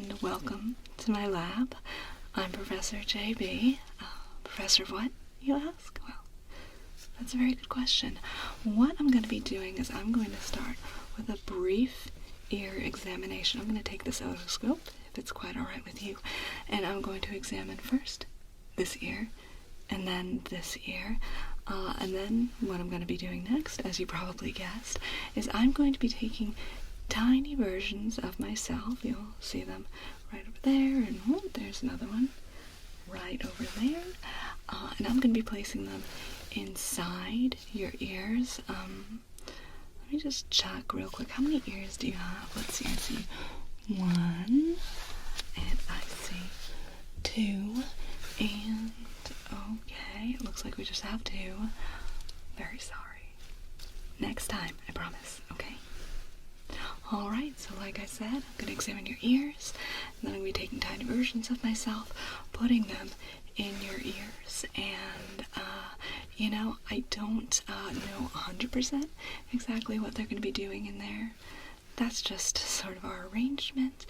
and welcome to my lab. I'm Professor JB. Professor of what, you ask? Well, that's a very good question. What I'm going to be doing is I'm going to start with a brief ear examination. I'm going to take this otoscope, if it's quite alright with you, and I'm going to examine first this ear, and then this ear, and then what I'm going to be doing next, as you probably guessed, is I'm going to be taking tiny versions of myself. You'll see them right over there, and there's another one right over there, and I'm going to be placing them inside your ears. Let me just check real quick. How many ears do you have? Let's see. I see one, and I see two, and okay, it looks like we just have two. Very sorry. Next time, I promise, okay? Alright, so like I said, I'm going to examine your ears, and then I'm going to be taking tiny versions of myself, putting them in your ears, and, I don't know 100% exactly what they're going to be doing in there. That's just sort of our arrangement.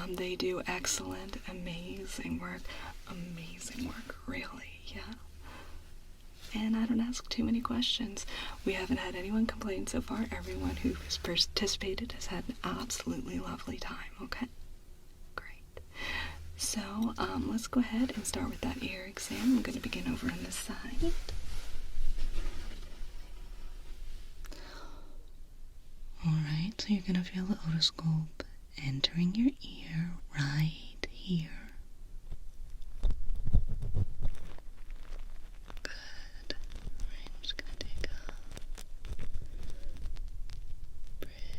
They do excellent, amazing work, really, yeah. And I don't ask too many questions. We haven't had anyone complain so far. Everyone who has participated has had an absolutely lovely time, okay? Great. So, let's go ahead and start with that ear exam. I'm going to begin over on this side. Alright, so you're going to feel the otoscope entering your ear right here. Good. Alright, I'm just going to take a pretty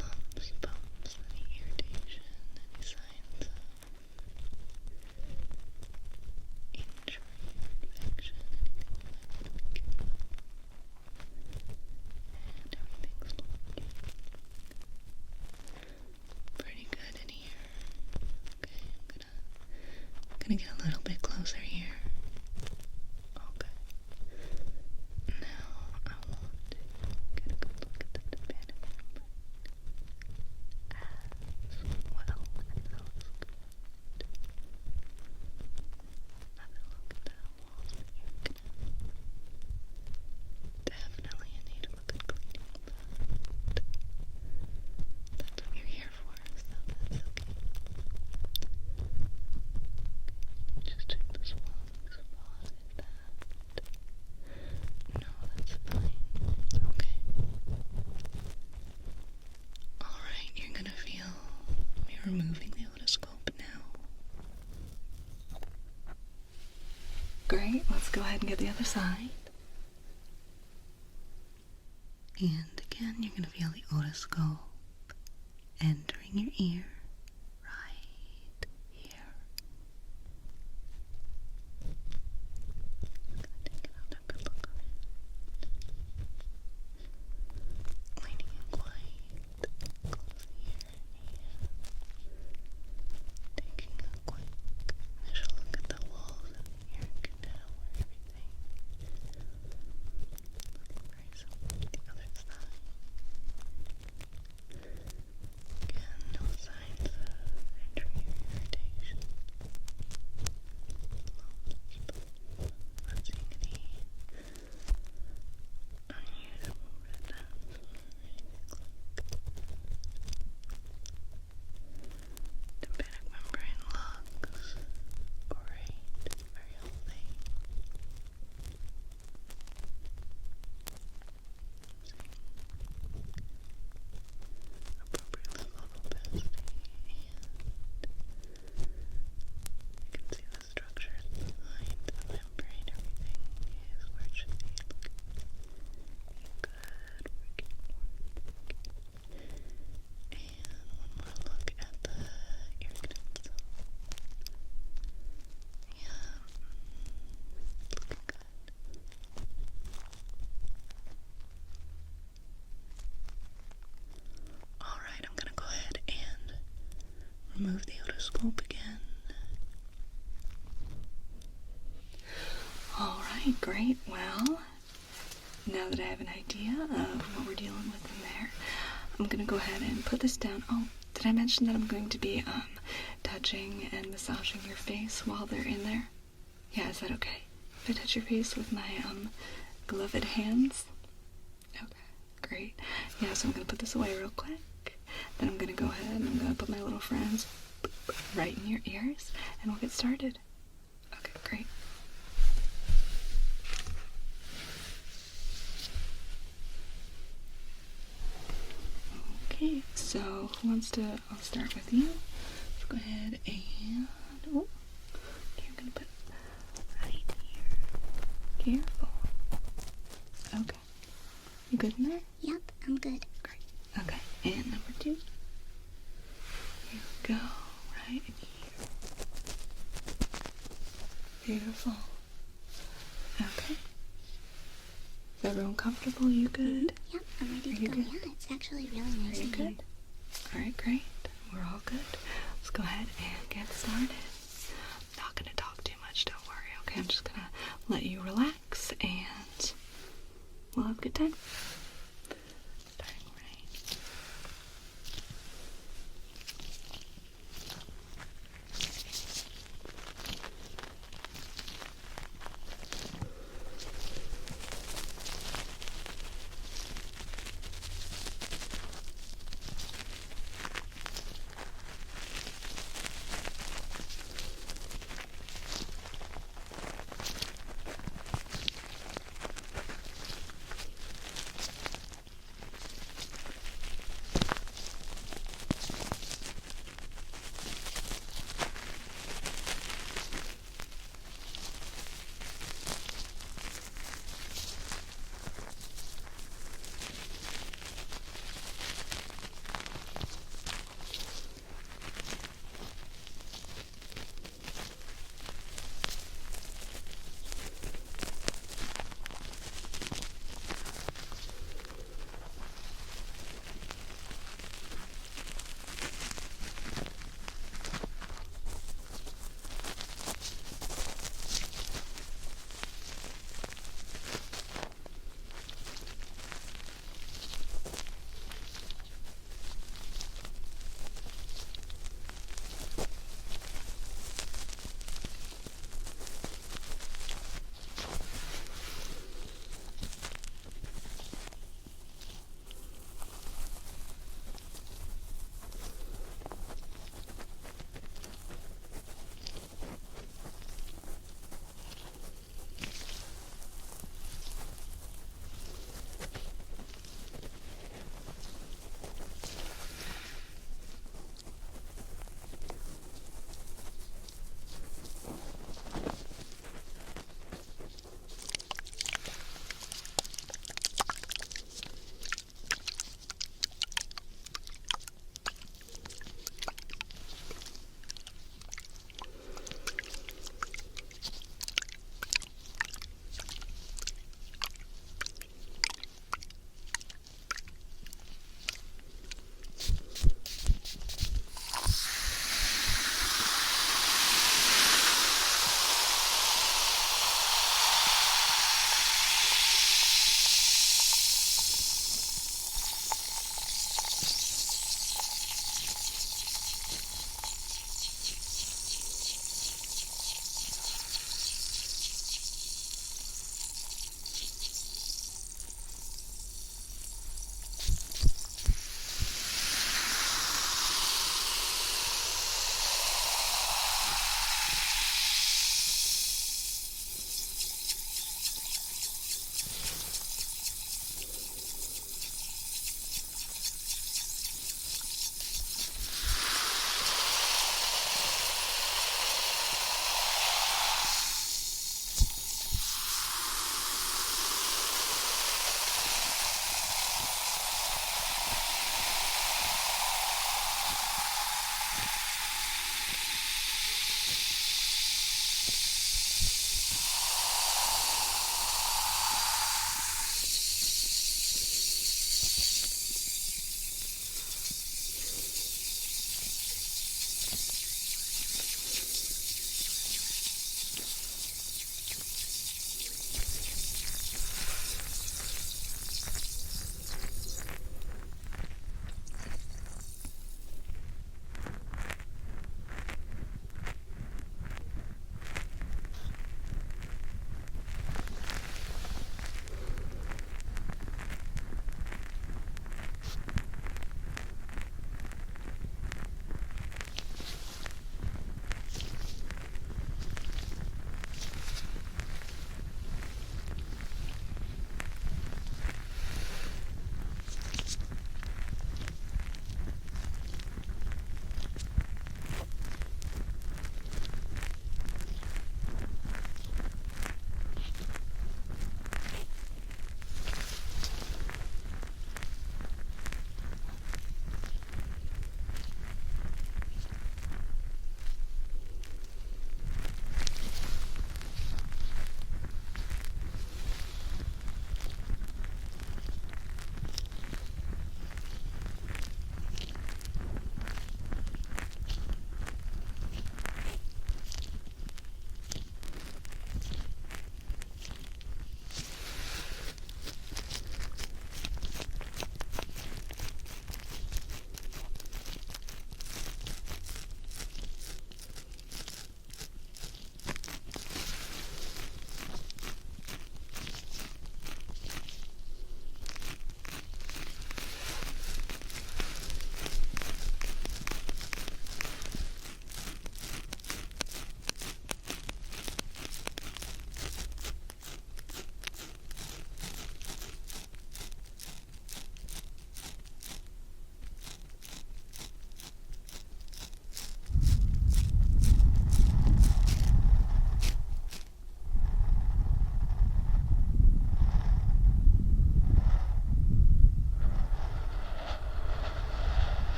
lumps, bumps, any irritation, any signs of injury or infection, anything like that. And everything's looking pretty good in here. Okay, I'm gonna get a little bit closer here. Okay. Now I want to get a good look at the tip as well. That looks good. Have a look at that wall that you're definitely in need of a good cleaning, but that's what you're here for, so that's okay. Just check the swelling spot. Is that? No, that's fine. Okay. Alright, you're gonna feel me removing the otoscope now. Great, let's go ahead and get the other side. And again, you're gonna feel the otoscope entering your ear right here. I'm gonna take another good look around. Leaning in quite close here and taking a quick initial look at the walls of your canal where everything looking very similar to the other side. Again, no signs of injury or irritation. Not seeing any unusual red dots or anything like tympanic membrane looks great, very healthy. Appropriate level of opacity, and you can see the structures behind the membrane. Everything is where it should be. Good, working. And one more look at the ear canal itself. Yeah, looking good. Alright, I'm gonna go ahead and remove the otoscope again. Alright, great. Well, now that I have an idea of what we're dealing with in there, I'm gonna go ahead and put this down. Oh, did I mention that I'm going to be touching and massaging your face while they're in there? Yeah, is that okay? If I touch your face with my gloved hands? Okay, great. Yeah, so I'm gonna put this away real quick. Then I'm gonna go ahead and I'm gonna put my little friends right in your ears and we'll get started. Okay, great. Okay, so who wants to, I'll start with you. Let's go ahead and, oh, okay, I'm gonna put right here. Careful. Okay. You good in there? Yep, I'm good. Great. Okay, and number 2. Here we go, right in here. Beautiful. Okay. Is everyone comfortable? You good? Yep, I'm ready to go. Good? Yeah, it's actually really nice. Are you good? Alright, great. We're all good. Let's go ahead and get started. I'm not gonna talk too much, don't worry, okay? I'm just gonna let you relax and we'll have a good time. Starting right.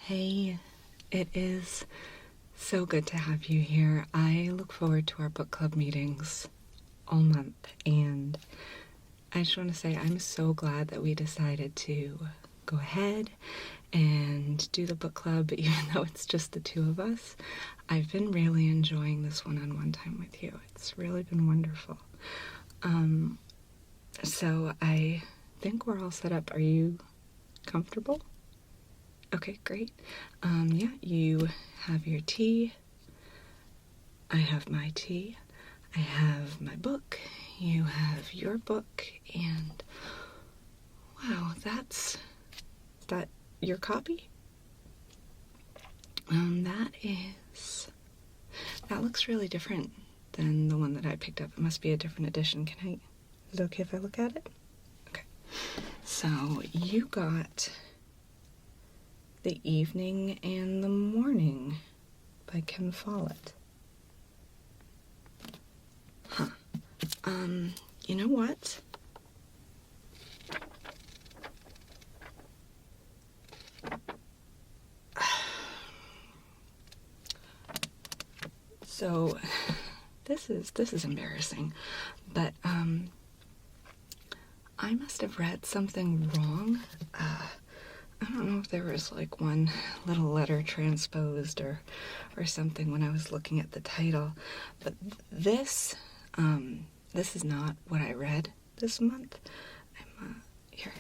Hey, it is so good to have you here. I look forward to our book club meetings all month, and I just want to say I'm so glad that we decided to go ahead and do the book club, even though it's just the two of us. I've been really enjoying this one-on-one time with you. It's really been wonderful. So I think we're all set up. Are you comfortable? Okay, great. Yeah, you have your tea. I have my tea. I have my book. You have your book. And wow, is that your copy? That looks really different than the one that I picked up. It must be a different edition. Is it okay if I look at it? Okay. So you got The Evening and the Morning by Ken Follett. Huh. You know what? So this is embarrassing, but I must have read something wrong. I don't know if there was like one little letter transposed or something when I was looking at the title, but this is not what I read this month. Here,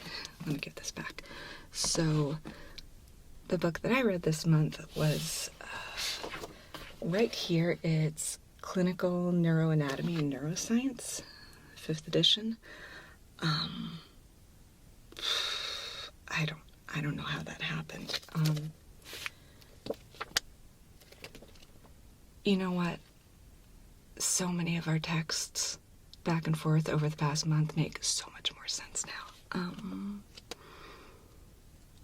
let me give this back. So the book that I read this month was right here. It's Clinical Neuroanatomy and Neuroscience, 5th edition. I don't know how that happened. You know what? So many of our texts back and forth over the past month make so much more sense now.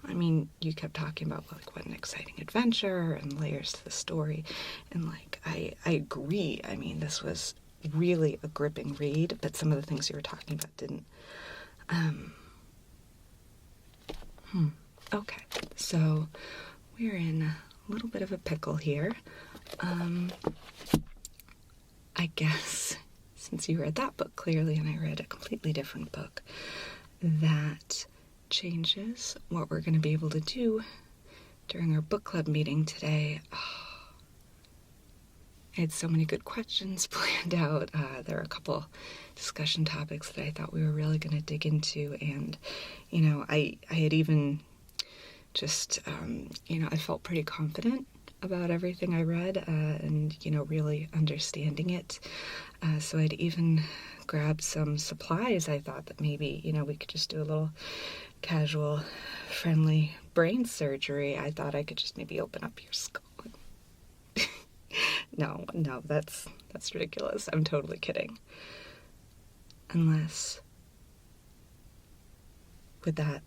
I mean, you kept talking about like what an exciting adventure and layers to the story, and like I agree. I mean, this was really a gripping read, but some of the things you were talking about didn't. Okay, so we're in a little bit of a pickle here. I guess since you read that book clearly and I read a completely different book, that changes what we're going to be able to do during our book club meeting today. I had so many good questions planned out. There are a couple discussion topics that I thought we were really going to dig into, and I had even just I felt pretty confident about everything I read, and really understanding it. So I'd even grabbed some supplies. I thought that maybe we could just do a little casual, friendly brain surgery. I thought I could just maybe open up your skull. No, that's ridiculous. I'm totally kidding. Unless, would that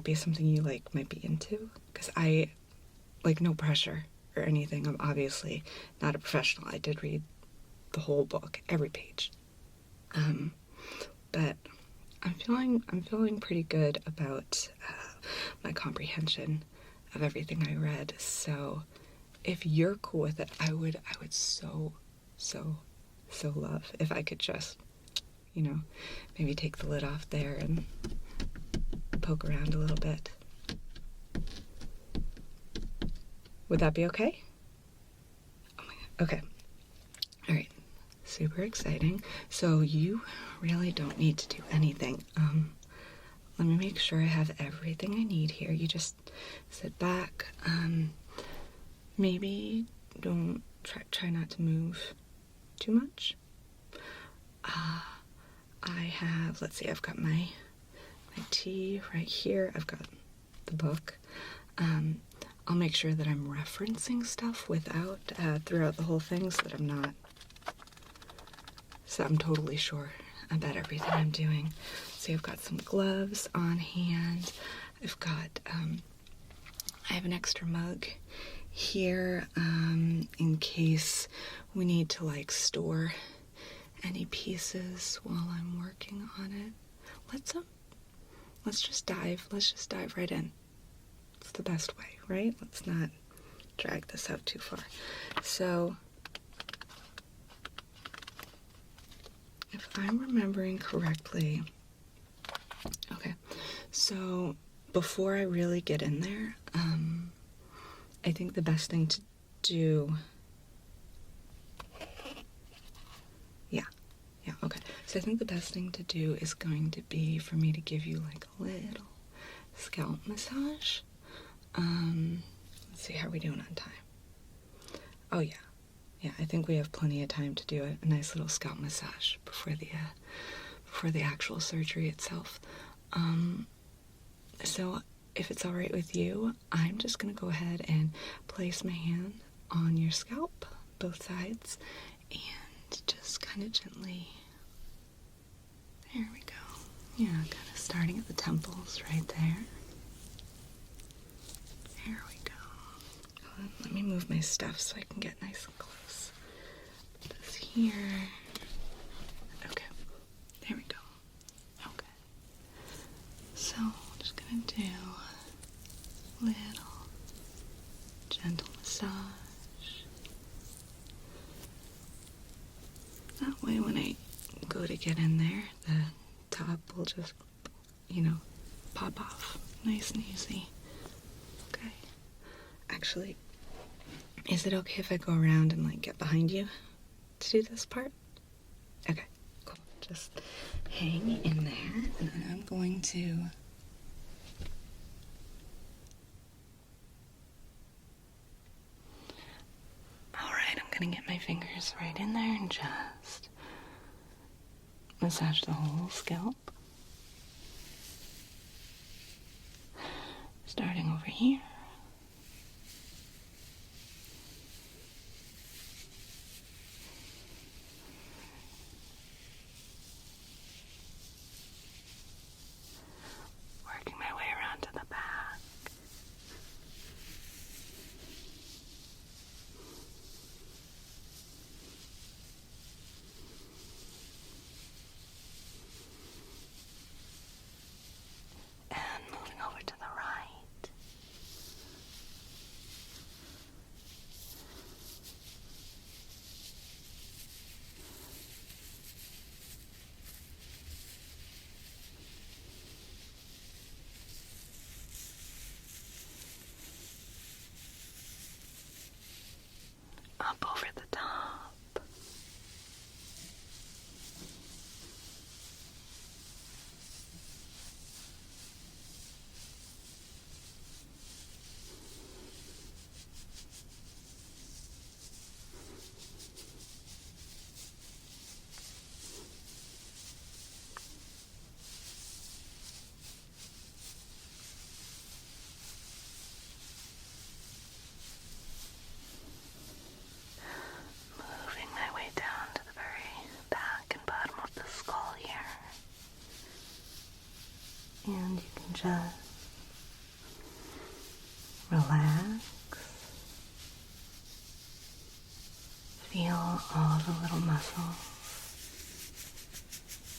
be something you might be into? Because I, no pressure or anything. I'm obviously not a professional. I did read the whole book, every page. But I'm feeling pretty good about my comprehension of everything I read. So if you're cool with it, I would so love if I could just, maybe take the lid off there and poke around a little bit. Would that be okay? Oh my God. Okay. All right. Super exciting. So you really don't need to do anything. Let me make sure I have everything I need here. You just sit back. Maybe don't try not to move too much. I have, let's see, I've got my tea right here. I've got the book. I'll make sure that I'm referencing stuff throughout the whole thing so I'm totally sure about everything I'm doing. So I've got some gloves on hand. I have an extra mug here in case we need to store any pieces while I'm working on it. Let's just dive right in. It's the best way, right? Let's not drag this out too far. So, if I'm remembering correctly, okay, so before I really get in there, I think the best thing to do, okay. So I think the best thing to do is going to be for me to give you like a little scalp massage. Let's see, how are we doing on time? Oh yeah, I think we have plenty of time to do a nice little scalp massage before the actual surgery itself. So if it's all right with you, I'm just gonna go ahead and place my hand on your scalp, both sides, and just kind of gently, there we go. Yeah, kind of starting at the temples right there. There we go. Let me move my stuff so I can get nice and close. Put this here. Okay, there we go. Okay. So, I'm just gonna do a little gentle massage. That way when I go to get in there, the top will just, pop off nice and easy. Okay. Actually, is it okay if I go around and get behind you to do this part? Okay, cool. Just hang in there, and then I'm going to alright, I'm gonna get my fingers right in there and just massage the whole scalp. Starting over here. Working my way around to the back. And moving over to the right. Up over the top. Moving my way down to the very back and bottom of the skull here. And you can just relax. Feel all the little muscles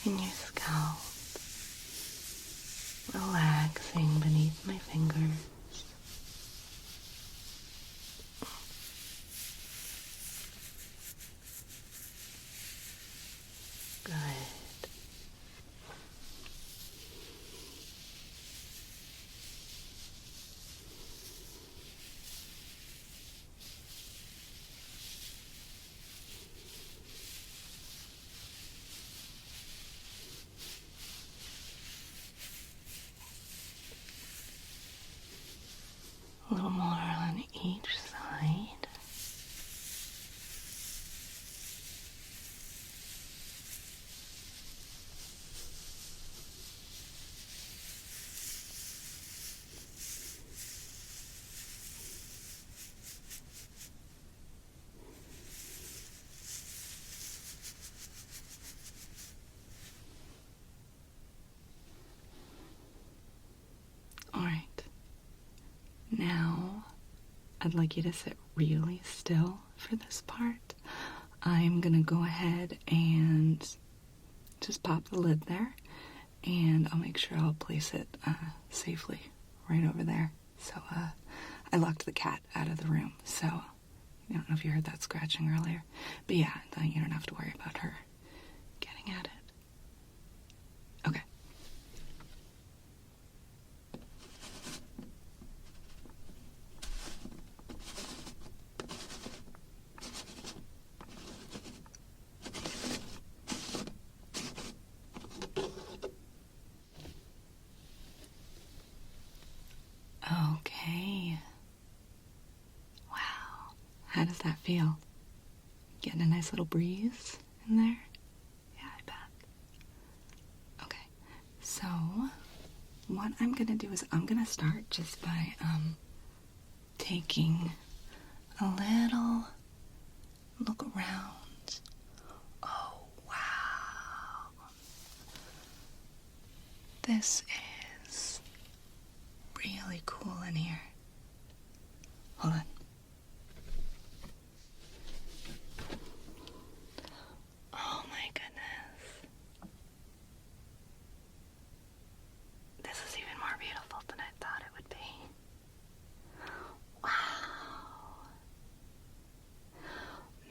in your scalp relaxing beneath my fingers. Good. A little more on each side. All right. Now, I'd like you to sit really still for this part. I'm gonna go ahead and just pop the lid there, and I'll make sure I'll place it safely right over there. So, I locked the cat out of the room, so I don't know if you heard that scratching earlier. But yeah, then you don't have to worry about her getting at it. Okay. Okay. Wow. How does that feel? Getting a nice little breeze in there? Yeah, I bet. Okay. So, what I'm gonna do is I'm gonna start just by, taking a little look around. Oh, wow. This is really cool in here. Hold on. Oh my goodness. This is even more beautiful than I thought it would be. Wow.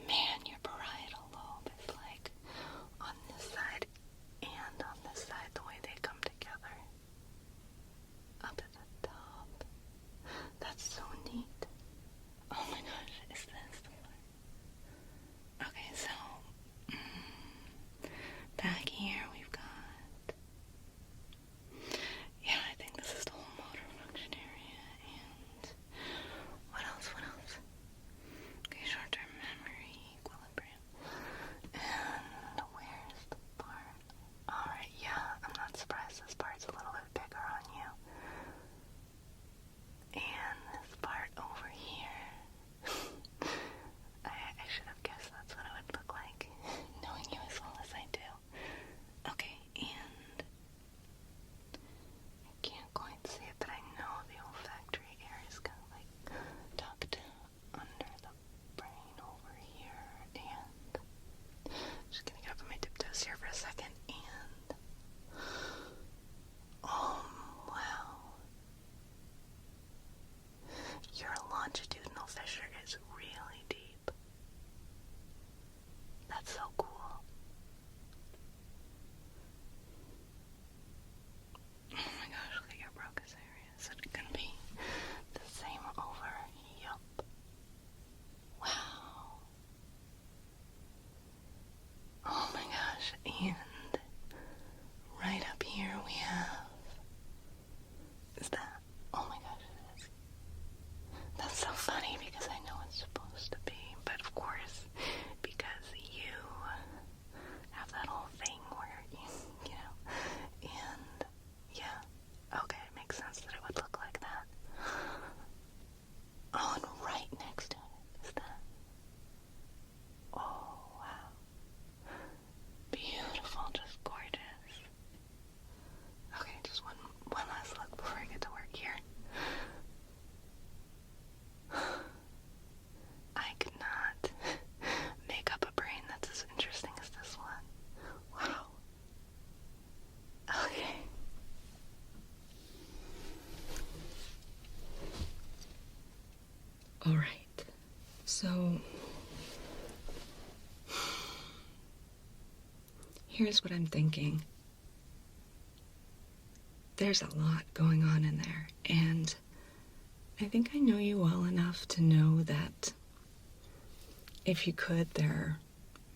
Man, your parietal lobe is like on this side and on this side, the way they come together. Up at the top. That's so neat. Oh my gosh, is this the one? Okay, so back here we've got, yeah, I think this is the whole motor function area. And what else? Okay, short-term memory, equilibrium. And where's the part? Alright, yeah, I'm not surprised this part's a little bit bigger on you. And this part over here. I should have guessed that's what it would look like, knowing you as well as I do. Okay, and I can't quite see it, but I know the olfactory area is kind of like tucked under the brain over here. And just gonna get up on my tiptoes here for a second. And oh wow, your longitudinal fissure is really deep. That's so cool. Oh my gosh, look at your Broca's area. Is it gonna be the same over? Yup. Wow. Oh my gosh, and right up here we have, is that, oh my gosh, it is. That's so funny because I know it's supposed to be, but of course, because you have that whole thing where you know, and yeah, okay, it makes sense that it would look like that. Oh, and right next to it is that. Oh, wow. Beautiful, just gorgeous. Okay, just one last look before I get to work here. I could not make up a brain that's as interesting as this one. Wow. Okay. All right. So here's what I'm thinking. There's a lot going on in there, and I think I know you well enough to know that if you could, there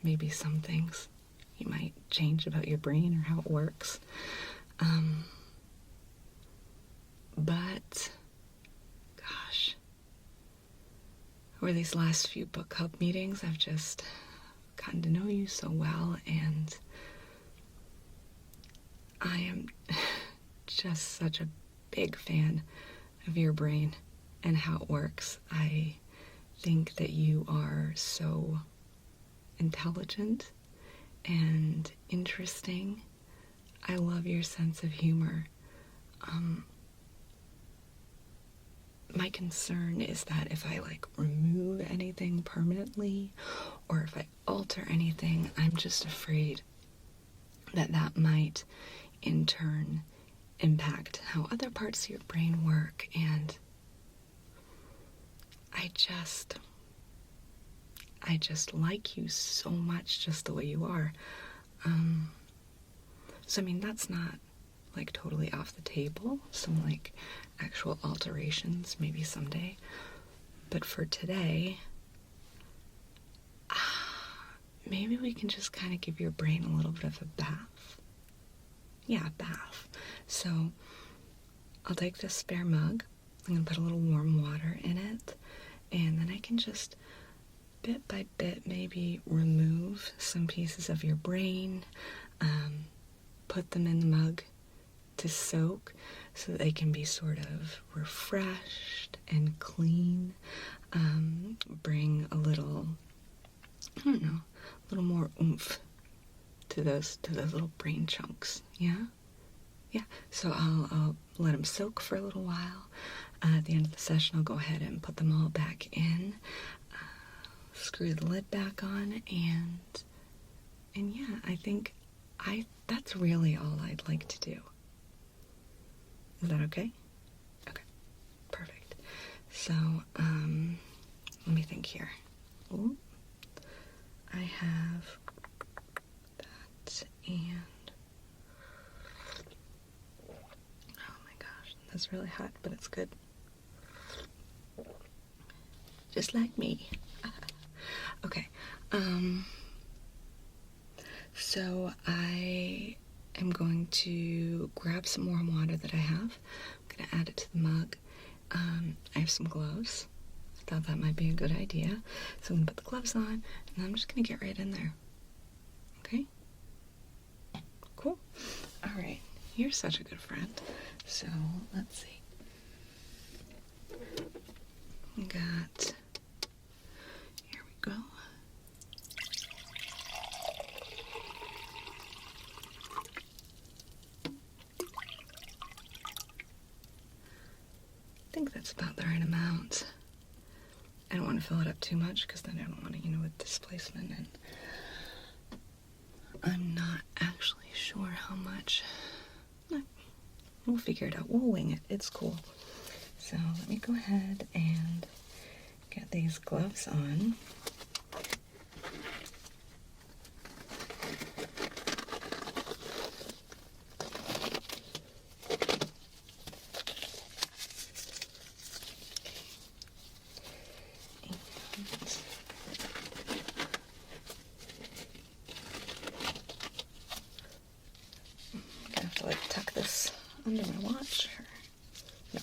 may be some things you might change about your brain or how it works. But, gosh, over these last few book club meetings, I've just gotten to know you so well, and I am just such a big fan of your brain and how it works. I think that you are so intelligent and interesting. I love your sense of humor. My concern is that if I remove anything permanently or if I alter anything, I'm just afraid that that might in turn impact how other parts of your brain work, and I just like you so much just the way you are. So I mean, that's not like totally off the table. Some like actual alterations maybe someday. But for today, maybe we can just kind of give your brain a little bit of a bath. Yeah, a bath. So I'll take this spare mug. I'm going to put a little warm water in it. And then I can just bit by bit maybe remove some pieces of your brain, put them in the mug to soak so that they can be sort of refreshed and clean, bring a little, I don't know, a little more oomph to those little brain chunks. Yeah? Yeah. So I'll let them soak for a little while. At the end of the session, I'll go ahead and put them all back in, screw the lid back on, and yeah, I think that's really all I'd like to do. Is that okay? Okay, perfect. So, let me think here. Ooh, I have that, and oh my gosh, that's really hot, but it's good. Just like me. Okay, so I am going to grab some warm water that I have. I'm going to add it to the mug. I have some gloves. I thought that might be a good idea. So I'm going to put the gloves on, and I'm just going to get right in there. Okay? Cool. All right. You're such a good friend. So let's see. We got... Here we go. I think that's about the right amount. I don't want to fill it up too much because then I don't want to, with displacement, and I'm not actually sure how much. We'll figure it out. We'll wing it. It's cool. So let me go ahead and get these gloves on. Tuck this under my watch. No.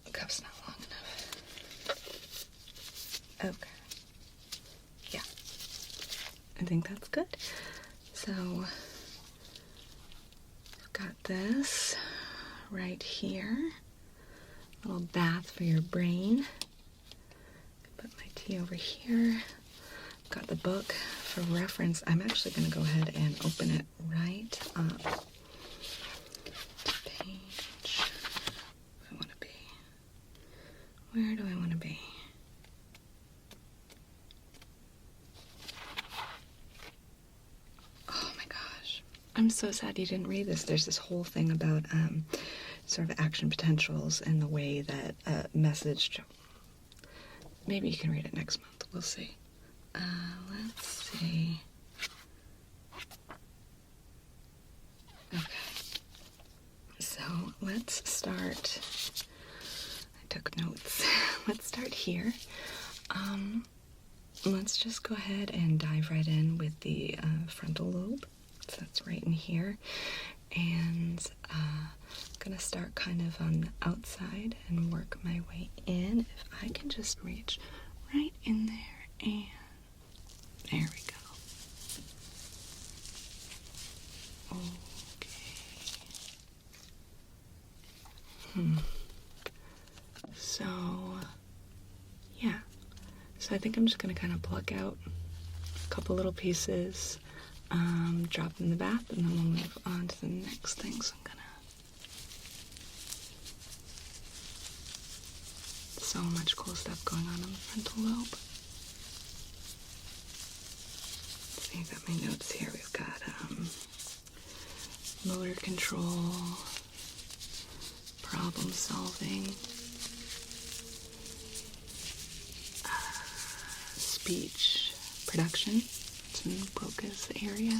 The cuff's not long enough. Okay. Yeah. I think that's good. So, I've got this right here. A little bath for your brain. Put my tea over here. Got the book for reference. I'm actually going to go ahead and open it right up to page. Where do I want to be? Where do I want to be? Oh my gosh. I'm so sad you didn't read this. There's this whole thing about sort of action potentials and the way that message. Maybe you can read it next month. We'll see. Let's see. Okay. So let's start. I took notes. Let's start here. Let's just go ahead and dive right in with the frontal lobe. So that's right in here. And I'm gonna start kind of on the outside and work my way in. If I can just reach right in there, and there we go. Okay. So, yeah. So I think I'm just going to kind of pluck out a couple little pieces, drop them in the bath, and then we'll move on to the next thing. So I'm going to... So much cool stuff going on in the frontal lobe. I got my notes here. We've got motor control, problem solving, speech production. It's in Broca's area.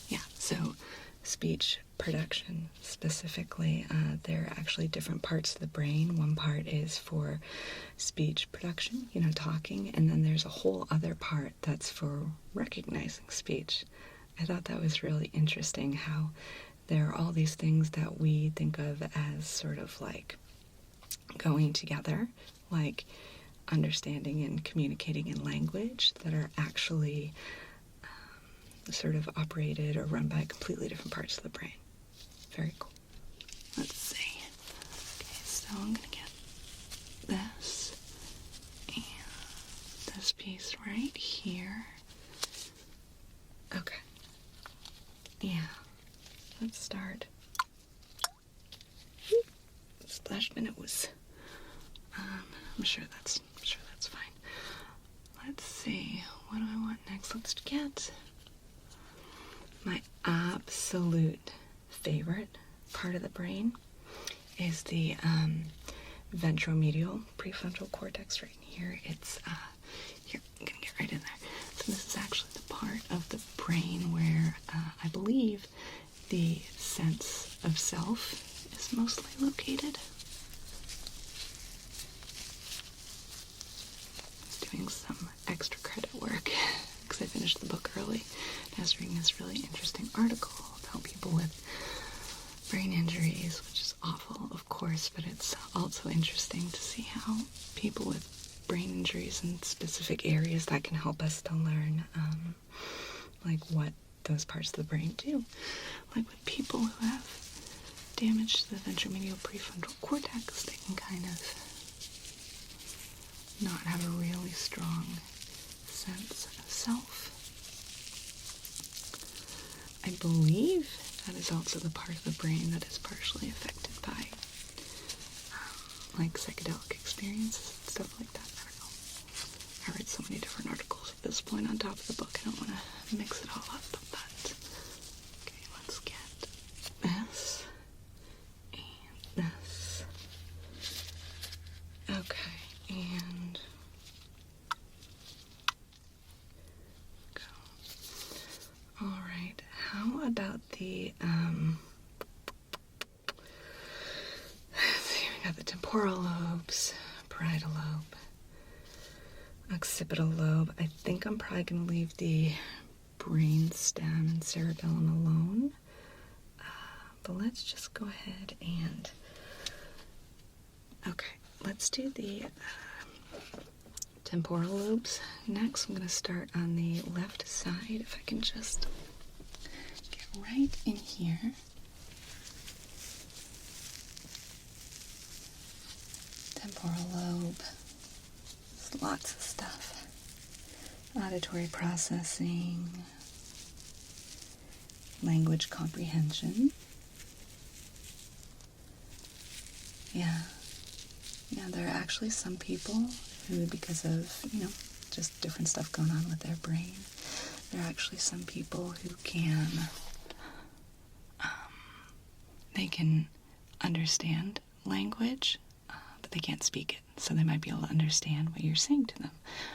Yeah, so speech production specifically, there are actually different parts of the brain. One part is for speech production, talking, and then there's a whole other part that's for recognizing speech. I thought that was really interesting how there are all these things that we think of as sort of like going together, like understanding and communicating in language, that are actually sort of operated or run by completely different parts of the brain. Very cool. Let's see. Okay, so I'm gonna get this and this piece right here. Okay. Yeah. Let's start. This last minute was. I'm sure that's fine. Let's see. What do I want next? Let's get my absolute favorite part of the brain is the ventromedial prefrontal cortex right here. It's here, I'm gonna get right in there. So this is actually the part of the brain where I believe the sense of self is mostly located. Doing some extra credit work because I finished the book early. I was reading this really interesting article about people with brain injuries, which is awful, of course, but it's also interesting to see how people with brain injuries in specific areas that can help us to learn like what those parts of the brain do. Like with people who have damage to the ventromedial prefrontal cortex, they can kind of not have a really strong sense of self. I believe that is also the part of the brain that is partially affected by like psychedelic experiences and stuff like that. I don't know. I read so many different articles at this point on top of the book. I don't want to mix it all up, but okay, let's get this and this. Okay, and go. All right, how about the let's see, we got the temporal lobes, parietal lobe, occipital lobe. I think I'm probably going to leave the brain stem and cerebellum alone. But let's just go ahead and... Okay, let's do the temporal lobes next. I'm going to start on the left side. If I can just get right in here. Temporal lobe. There's lots of stuff. Auditory processing, language comprehension. Yeah, there are actually some people who, because of, just different stuff going on with their brain, there are actually some people who can, they can understand language, but they can't speak it. So they might be able to understand what you're saying to them,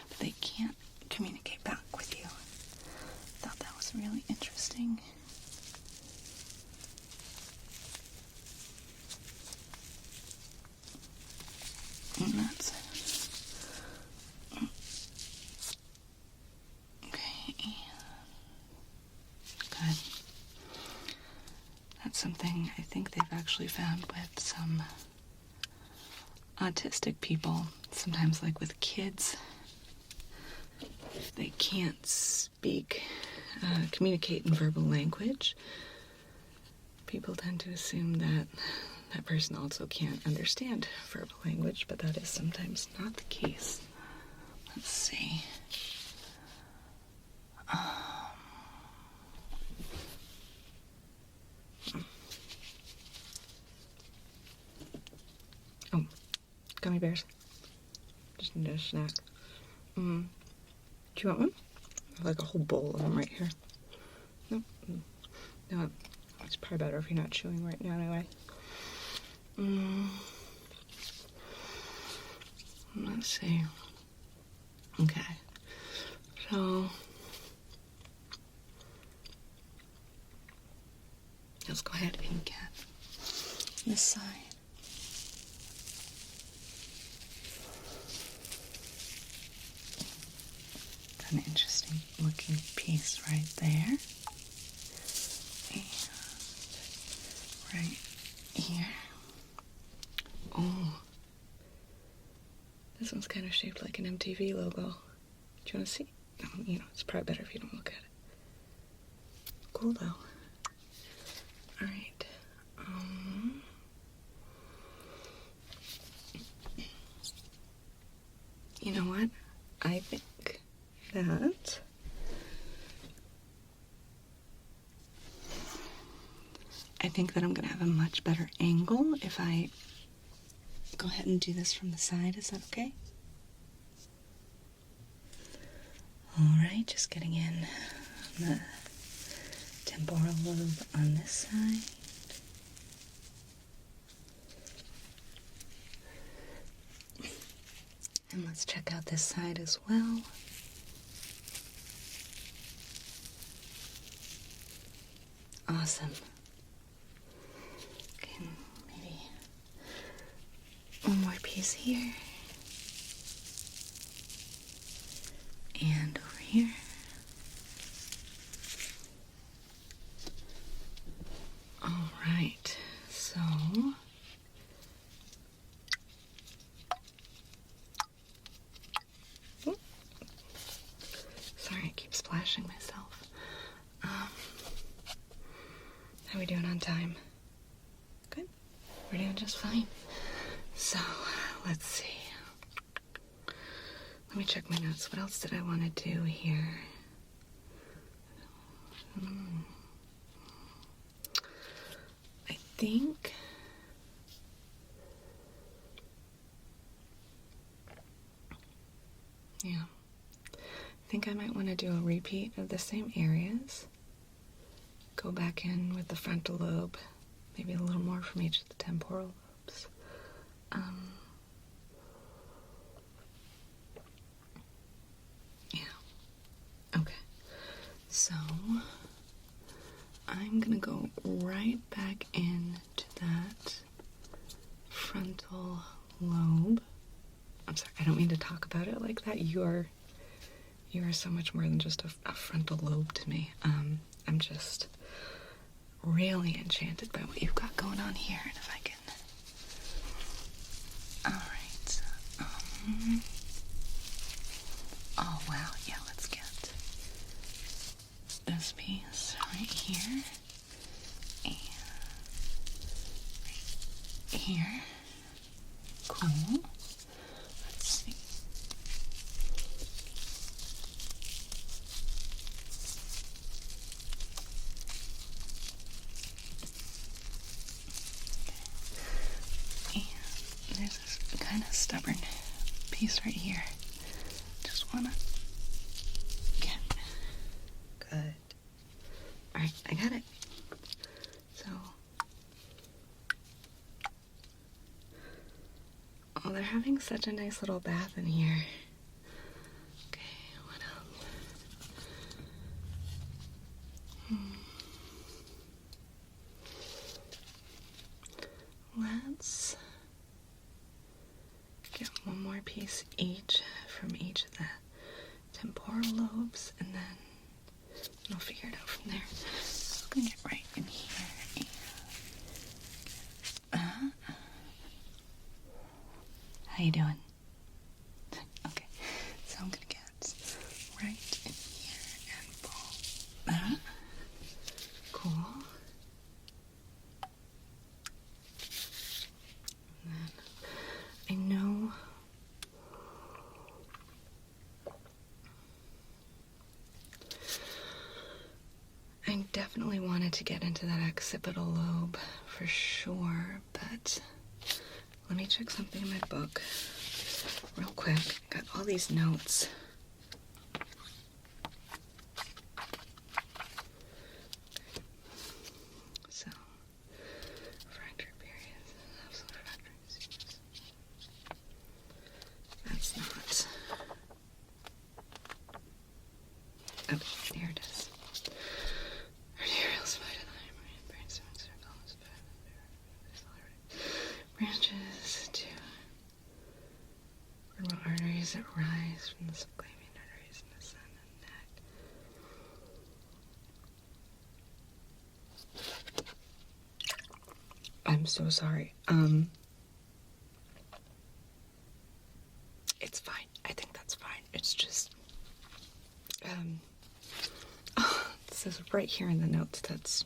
but they can't communicate back with you. I thought that was really interesting. And that's okay. Good. That's something I think they've actually found with some autistic people. Sometimes, like with kids, if they can't speak, communicate in verbal language, people tend to assume that that person also can't understand verbal language, but that is sometimes not the case. Let's see. Oh, gummy bears. Just need a snack. Do you want one? I have like a whole bowl of them right here. Nope. No, it's probably better if you're not chewing right now anyway. Let's see. Okay. So let's go ahead and get this side. An interesting looking piece right there. And right here. Oh. This one's kind of shaped like an MTV logo. Do you want to see? No, it's probably better if you don't look at it. Cool though. Alright. You know what? I think that I'm gonna have a much better angle if I go ahead and do this from the side. Is that okay? Alright, just getting in the temporal lobe on this side. And let's check out this side as well. Awesome. Okay, maybe one more piece here. And over here. All right, so sorry, I keep splashing myself. How are we doing on time? Good. We're doing just fine. So, let's see. Let me check my notes. What else did I want to do here? I think I might want to do a repeat of the same areas. Go back in with the frontal lobe, maybe a little more from each of the temporal lobes. Okay. So I'm gonna go right back into that frontal lobe. I'm sorry, I don't mean to talk about it like that. You are so much more than just a frontal lobe to me. I'm just really enchanted by what you've got going on here, and if I can. Alright. Oh wow, yeah, let's get this piece right here. And right here. Cool. Let's see. There's this kind of stubborn piece right here. Just wanna get good. Alright, I got it. So, oh, they're having such a nice little bath in here. Okay, what else? Let's get one more piece each from each of the temporal lobes, and then I'll figure it out from there. So I'm gonna get right in here and how you doing? Okay, so I'm gonna get right in here and pull that. Cool. And then I know I definitely wanted to get into that occipital lobe for sure, but let me check something in my book real quick. I got all these notes. So, refractory periods, absolute refractory disease. That's not. as it rises from the subclavian arteries and descend the neck. I'm so sorry. It's fine. I think that's fine. It's just, it says right here in the notes that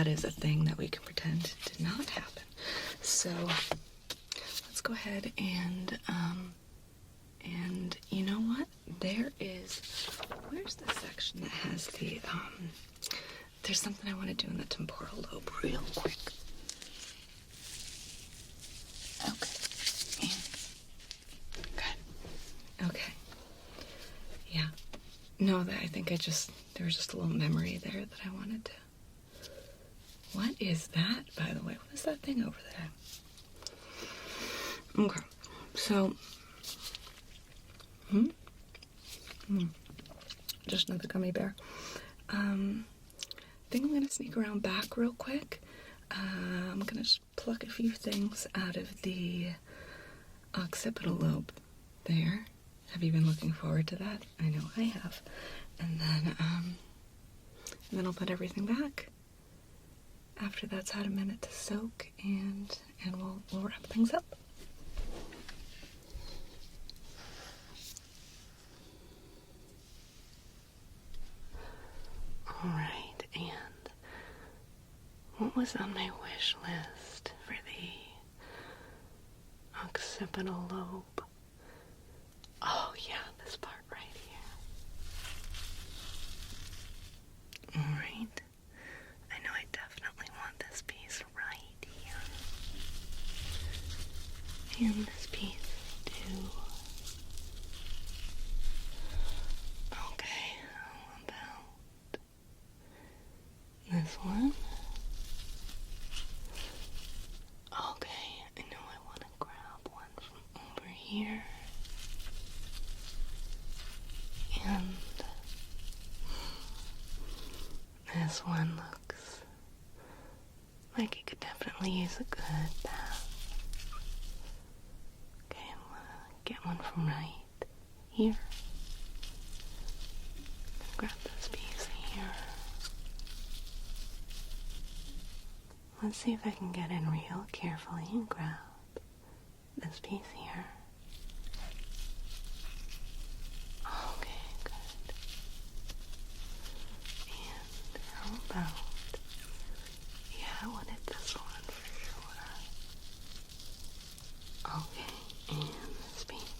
is a thing that we can pretend did not happen. So let's go ahead and you know what? Where's the section that has the, there's something I want to do in the temporal lobe real quick. Okay. Good. Okay. Yeah. No, I think there was just a little memory there that I wanted to. What is that, by the way? What is that thing over there? Okay. So, just another gummy bear. I think I'm going to sneak around back real quick. I'm going to just pluck a few things out of the occipital lobe there. Have you been looking forward to that? I know I have. And then I'll put everything back. After that's had a minute to soak, and we'll wrap things up. All right, and what was on my wish list for the occipital lobe? Oh yeah, this part right here. All right. I know I definitely want this piece right here. And this piece too. Okay, how about this one? Okay, I know I want to grab one from over here. And this one looks like it could definitely use a good bath. Okay, I'm gonna get one from right here. Grab this piece here. Let's see if I can get in real carefully and grab this piece here. Okay, good. And how about, yeah, I wanted this one for sure. Okay, and this piece.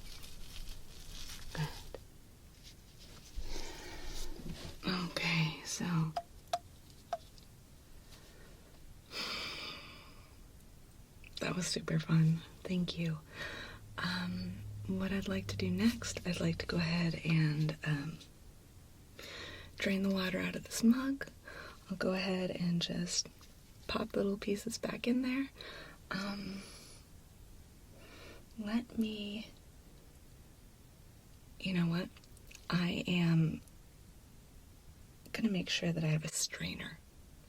Good. Okay, so that was super fun. Thank you. What I'd like to do next, I'd like to go ahead and drain the water out of this mug. I'll go ahead and just pop the little pieces back in there. Let me, you know what? I am gonna make sure that I have a strainer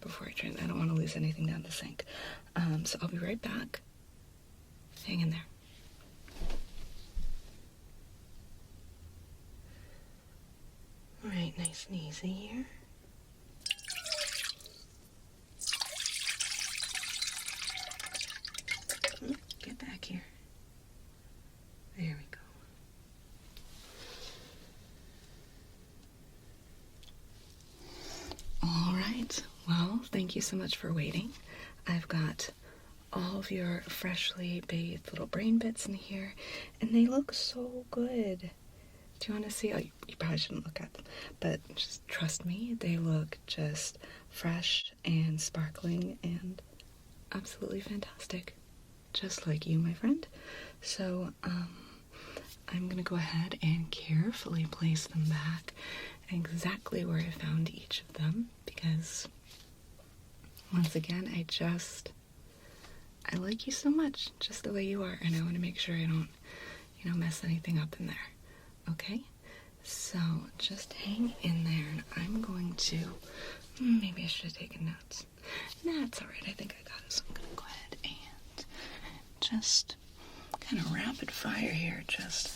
before I drain. I don't want to lose anything down the sink. So I'll be right back. Hang in there. All right, nice and easy here. Get back here. There we go. All right. Well, thank you so much for waiting. I've got all of your freshly bathed little brain bits in here, and they look so good. Do you want to see? Oh, you probably shouldn't look at them, but just trust me, they look just fresh and sparkling and absolutely fantastic. Just like you, my friend. So, I'm going to go ahead and carefully place them back exactly where I found each of them, because once again, I like you so much, just the way you are, and I want to make sure I don't, mess anything up in there. Okay? So, just hang in there, and I'm going to, maybe I should have taken notes. Nah, it's alright, I think I got it, so I'm going to go ahead and just kind of rapid fire here, just.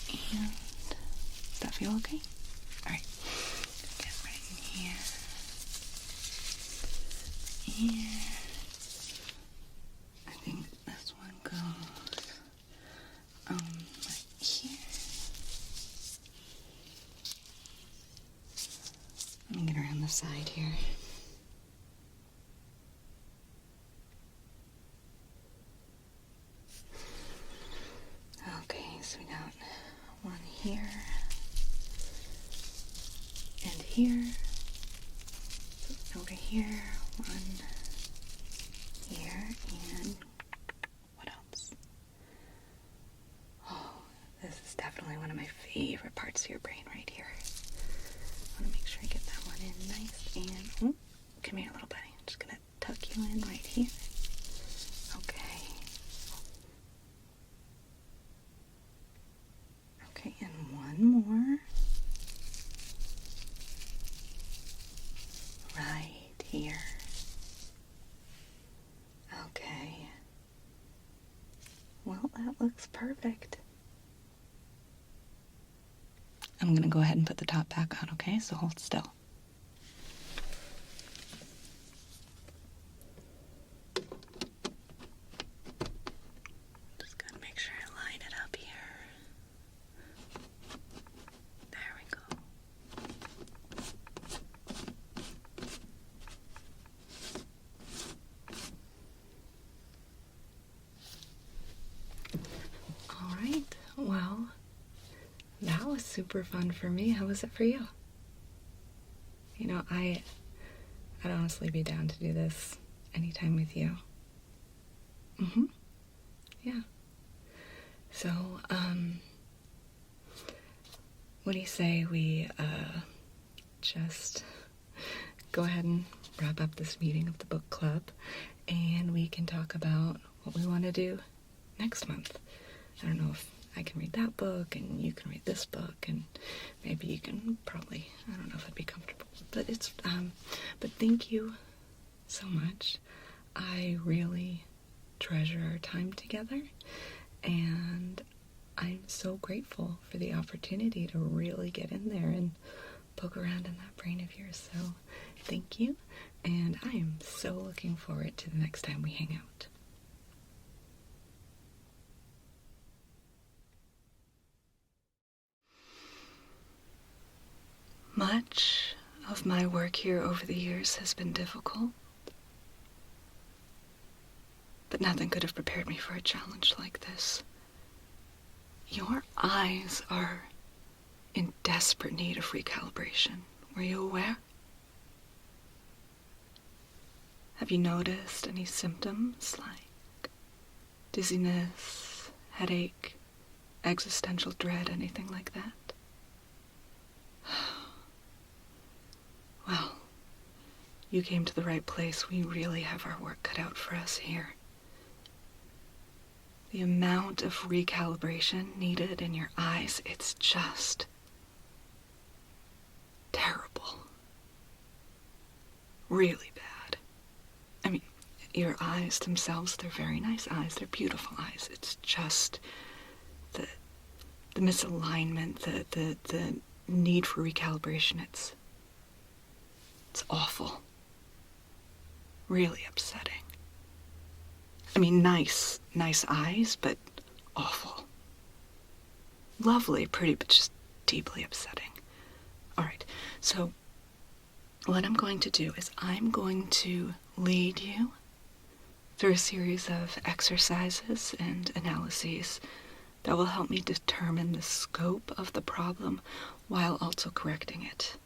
Okay, and does that feel okay? All right, get right in here. And I think this one goes right here. Let me get around the side here. Okay, so we got one here and here. Over here, one here, and what else? Oh, this is definitely one of my favorite parts of your brain right here. I want to make sure I get that one in nice and, oh, come here, little buddy. I'm just going to tuck you in right here. Okay. Okay, and one more. Right here. Okay. Well, that looks perfect. I'm going to go ahead and put the top back on, okay? So hold still. Just got to make sure I line it up here. There we go. All right. Well, that was super fun for me. How was it for you? You know, I'd honestly be down to do this anytime with you. Yeah. So, what do you say we, just go ahead and wrap up this meeting of the book club, and we can talk about what we want to do next month. I don't know if I can read that book, and you can read this book, and maybe you can probably, I don't know if I'd be comfortable, but but thank you so much. I really treasure our time together, and I'm so grateful for the opportunity to really get in there and poke around in that brain of yours. So thank you, and I am so looking forward to the next time we hang out. Much of my work here over the years has been difficult, but nothing could have prepared me for a challenge like this. Your eyes are in desperate need of recalibration. Were you aware? Have you noticed any symptoms like dizziness, headache, existential dread, anything like that? Well, you came to the right place. We really have our work cut out for us here. The amount of recalibration needed in your eyes, it's just terrible. Really bad. I mean, your eyes themselves, they're very nice eyes. They're beautiful eyes. It's just the misalignment, the need for recalibration. It's awful. Really upsetting. I mean, nice eyes, but awful. Lovely, pretty, but just deeply upsetting. All right, so what I'm going to do is I'm going to lead you through a series of exercises and analyses that will help me determine the scope of the problem while also correcting it.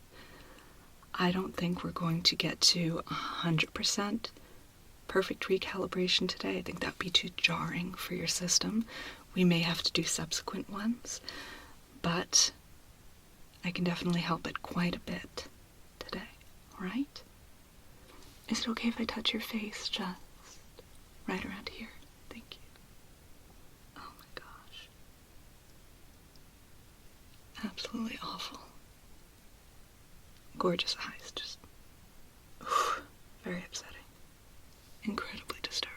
I don't think we're going to get to 100% perfect recalibration today. I think that would be too jarring for your system. We may have to do subsequent ones, but I can definitely help it quite a bit today, all right? Is it okay if I touch your face just right around here? Thank you. Oh my gosh. Absolutely awful. Gorgeous eyes, just very upsetting. Incredibly disturbing.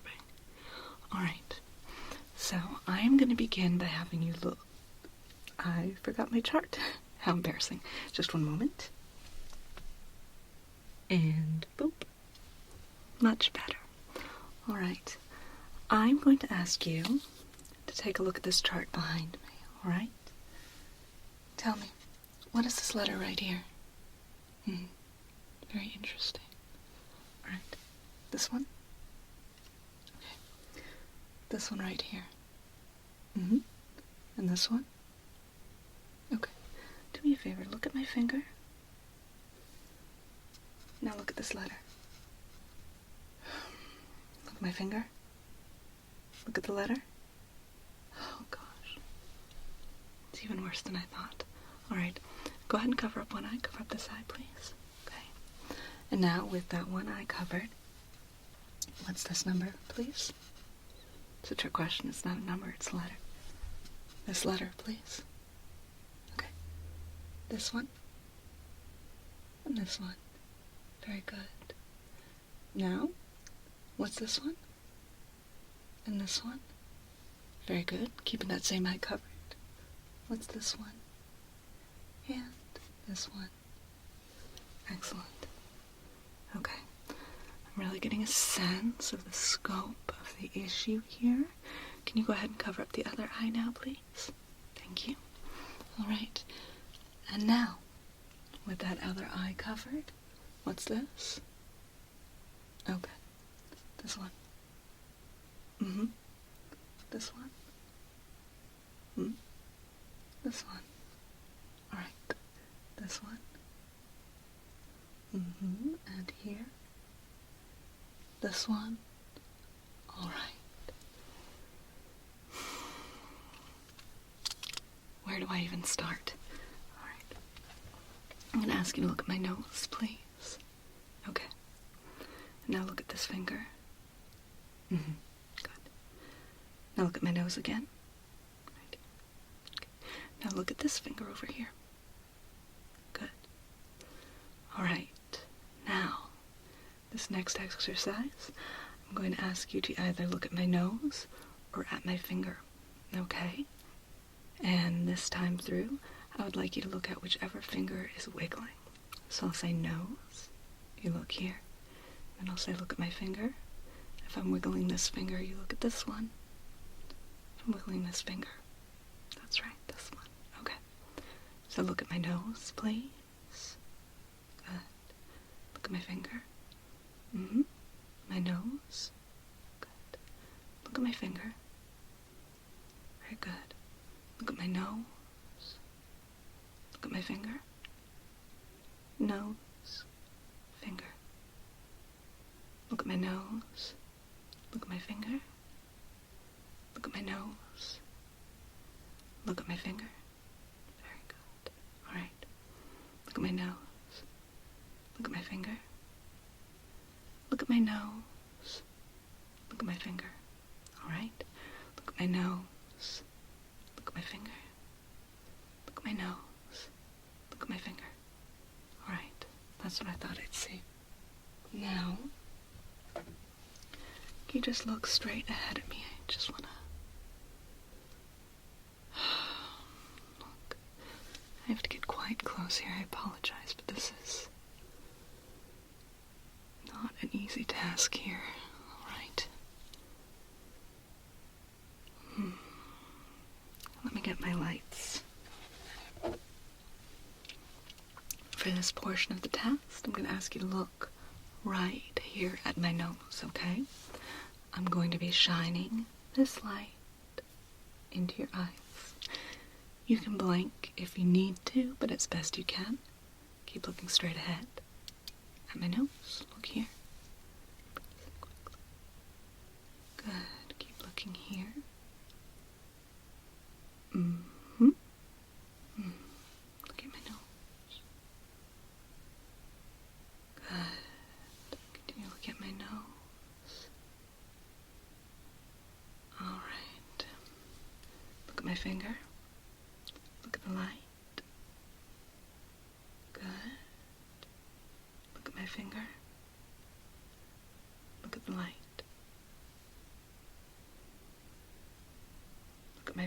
I am going to begin by having you look. I forgot my chart. How embarrassing. Just one moment. And boop. Much better. Alright. I'm going to ask you to take a look at this chart behind me, alright? Tell me, what is this letter right here? Very interesting. Alright. This one? Okay. This one right here. And this one? Okay. Do me a favor, look at my finger. Now look at this letter. Look at my finger. Look at the letter. Oh gosh. It's even worse than I thought. Alright, go ahead and cover up one eye. Cover up this eye, please. Okay. And now, with that one eye covered, what's this number, please? It's a trick question. It's not a number, it's a letter. This letter, please. Okay. This one. And this one. Very good. Now, what's this one? And this one? Very good. Keeping that same eye covered. What's this one? And this one. Excellent. Okay. I'm really getting a sense of the scope of the issue here. Can you go ahead and cover up the other eye now, please? Thank you. All right. And now, with that other eye covered, what's this? Okay. This one. This one. This one. All right. This one. And here. This one. All right. Where do I even start? All right. I'm going to ask you to look at my nose, please. Okay. Now look at this finger. Good. Now look at my nose again. Right. Okay. Now look at this finger over here. Good. All right. Now, this next exercise, I'm going to ask you to either look at my nose or at my finger. Okay? And this time through, I would like you to look at whichever finger is wiggling. So I'll say nose, you look here. And I'll say look at my finger. If I'm wiggling this finger, you look at this one. If I'm wiggling this finger, that's right, this one. Okay. So look at my nose, please. Good. Look at my finger. My nose. Good. Look at my finger. Very good. Look at my nose. Look at my finger. Nose. Finger. Look at my nose. Look at my finger. Look at my nose. Look at my finger. Very good. All right. Look at my nose. Look at my finger. Look at my nose. Look at my finger. All right. Look at my nose. Look at my finger. Look at my nose. Look at my finger. All right. That's what I thought I'd see. Now, you just look straight ahead at me. I just want to look. I have to get quite close here. I apologize, but this is not an easy task here. All right. Let me get my lights. For this portion of the test, I'm going to ask you to look right here at my nose, okay? I'm going to be shining this light into your eyes. You can blink if you need to, but it's best you can. Keep looking straight ahead. At my nose, look here. Good, keep looking here. Look at my nose. Good. Continue to look at my nose. Alright. Look at my finger. Look at the light. Good. Look at my finger. Look at the light.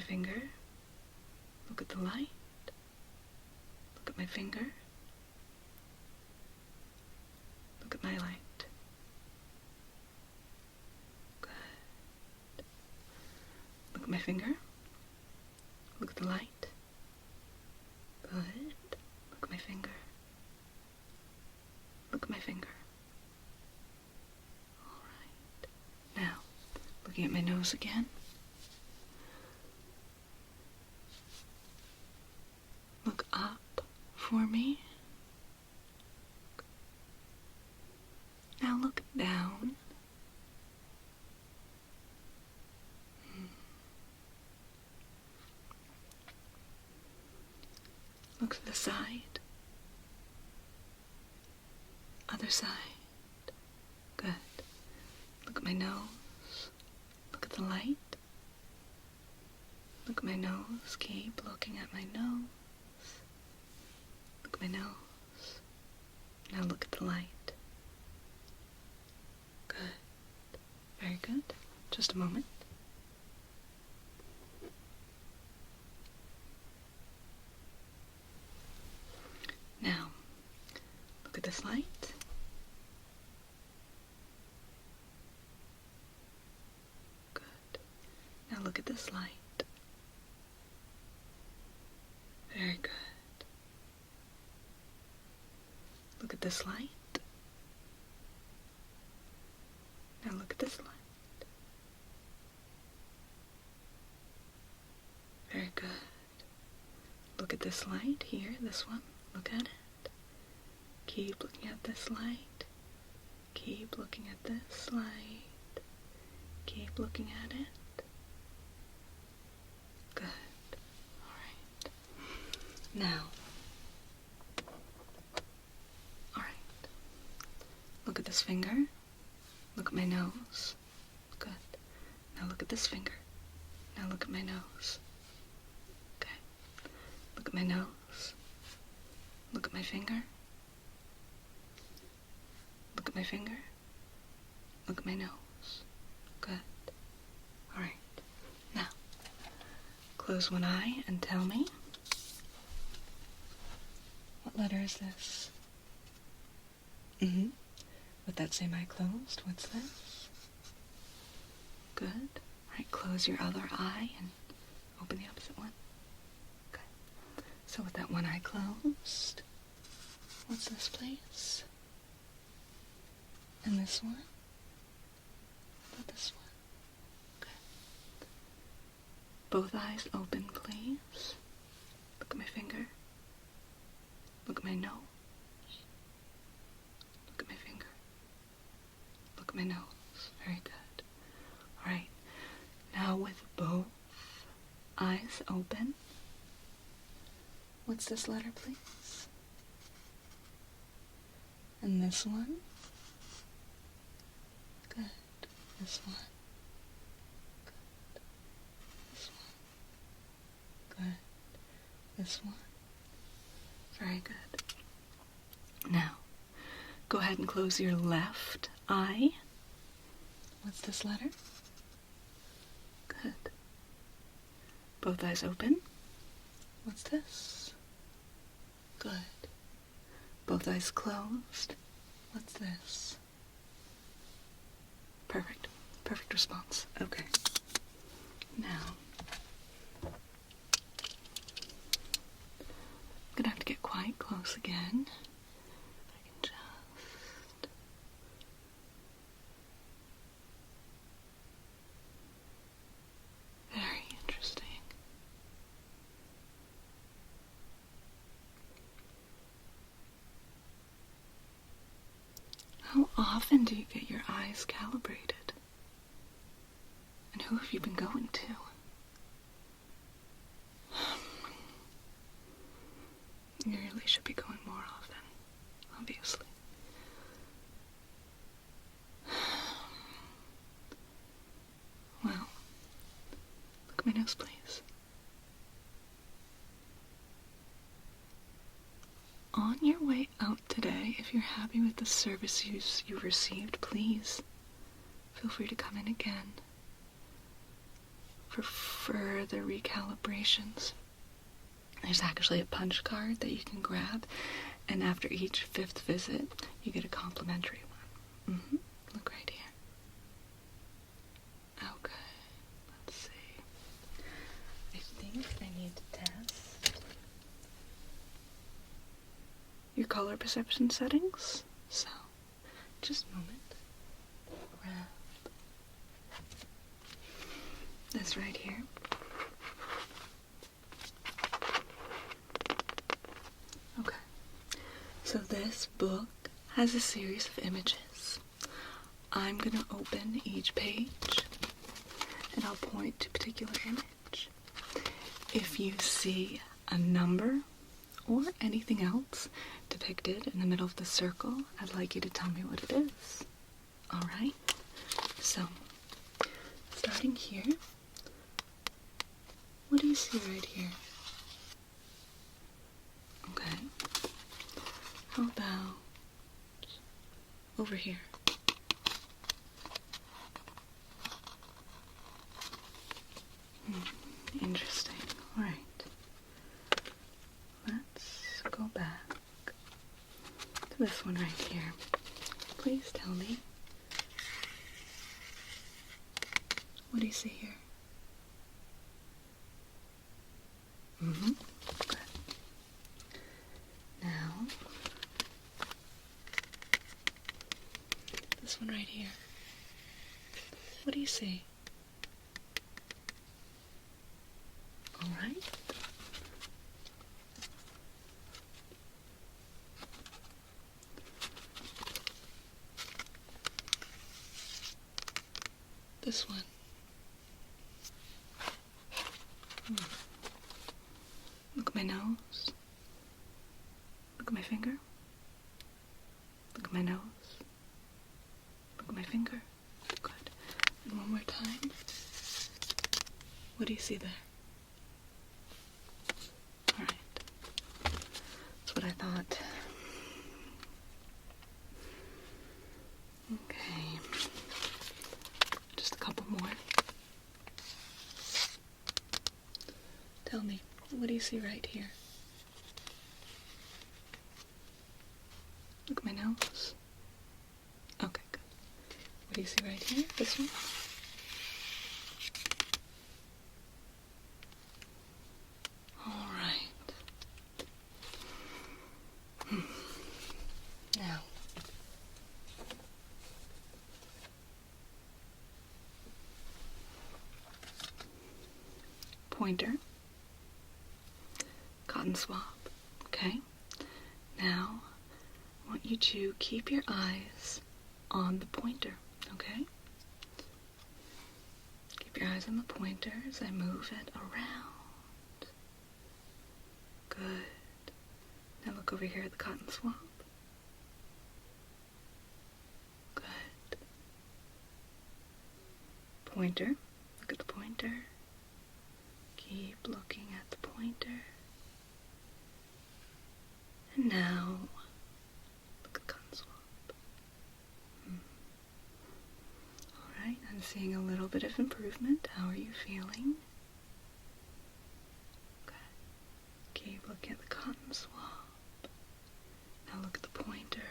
finger. Look at the light. Look at my finger. Look at my light. Good. Look at my finger. Look at the light. Good. Look at my finger. Look at my finger. Alright. Now, looking at my nose again. Look up for me. Now look down. Look to the side. Other side. Good. Look at my nose. Look at the light. Look at my nose. Keep looking at my nose. Look at my nose. Now look at the light. Good. Very good. Just a moment. Now, look at this light. Good. Now look at this light. Very good. Look at this light. Now look at this light. Very good. Look at this light here, this one. Look at it. Keep looking at this light. Keep looking at this light. Keep looking at it. Good. Alright. Now. Alright. Look at this finger. Look at my nose. Good. Now look at this finger. Now look at my nose. Okay. Look at my nose. Look at my finger. Look at my finger. Look at my nose. Good. Alright. Now, close one eye and tell me. What letter is this? With that same eye closed, what's this? Good. Alright, close your other eye and open the opposite one. Okay. So with that one eye closed, what's this, please? And this one? What about this one? Okay. Both eyes open, please. Look at my finger. Look at my nose. Look at my finger. Look at my nose. Very good. Alright. Now with both eyes open, what's this letter, please? And this one? Good. This one. Good. This one. Good. This one. Very good. Now, go ahead and close your left eye. What's this letter? Good. Both eyes open. What's this? Good. Both eyes closed. What's this? Perfect. Perfect response. Okay. Now, I'm gonna have to get quite close again. I can just... Very interesting. How often do you get your eyes calibrated? And who have you been going to? You really should be going more often, obviously. Well, look at my nose, please. On your way out today, if you're happy with the service you received, please feel free to come in again. for further recalibrations, there's actually a punch card that you can grab, and after each 5th visit, you get a complimentary one. Look right here. Okay, let's see. I think I need to test your color perception settings. So, just a moment. Grab this right here. Okay. So this book has a series of images. I'm going to open each page and I'll point to a particular image. If you see a number or anything else depicted in the middle of the circle, I'd like you to tell me what it is. Alright? So, starting here, what do you see right here? Okay. How about over here? Interesting. Alright. Let's go back to this one right here. Please tell me, what do you see here? Good. Now, this one right here. What do you see? Alright. This one. Look at my nose. Look at my finger. Look at my nose. Look at my finger. Good. And one more time. What do you see there? Alright. That's what I thought. Okay. Just a couple more. Tell me, what do you see right here? Look at my nose. Okay, good. What do you see right here? This one? Alright. Now, pointer, cotton swab, okay? Now, I want you to keep your eyes on the pointer, okay? Keep your eyes on the pointer as I move it around. Good. Now look over here at the cotton swab. Good. Pointer. Look at the pointer. Keep looking at the pointer. And now, look at the cotton swab. Alright, I'm seeing a little bit of improvement. How are you feeling? Good. Keep looking at the cotton swab. Now look at the pointer.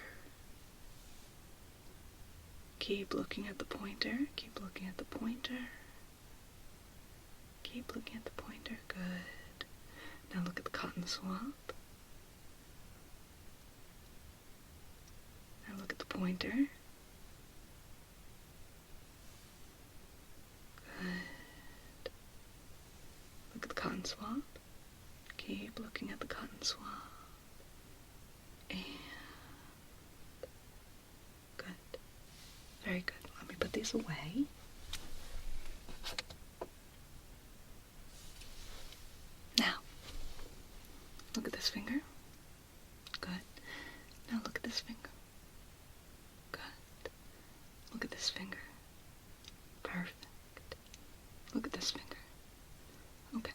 Keep looking at the pointer. Keep looking at the pointer. Keep looking at the pointer. Good. Now look at the cotton swab. Now look at the pointer. Good. Look at the cotton swab. Keep looking at the cotton swab. And good. Very good. Let me put these away. Now, look at this finger. Good. Now look at this finger. Good. Look at this finger. Perfect. Look at this finger. Okay.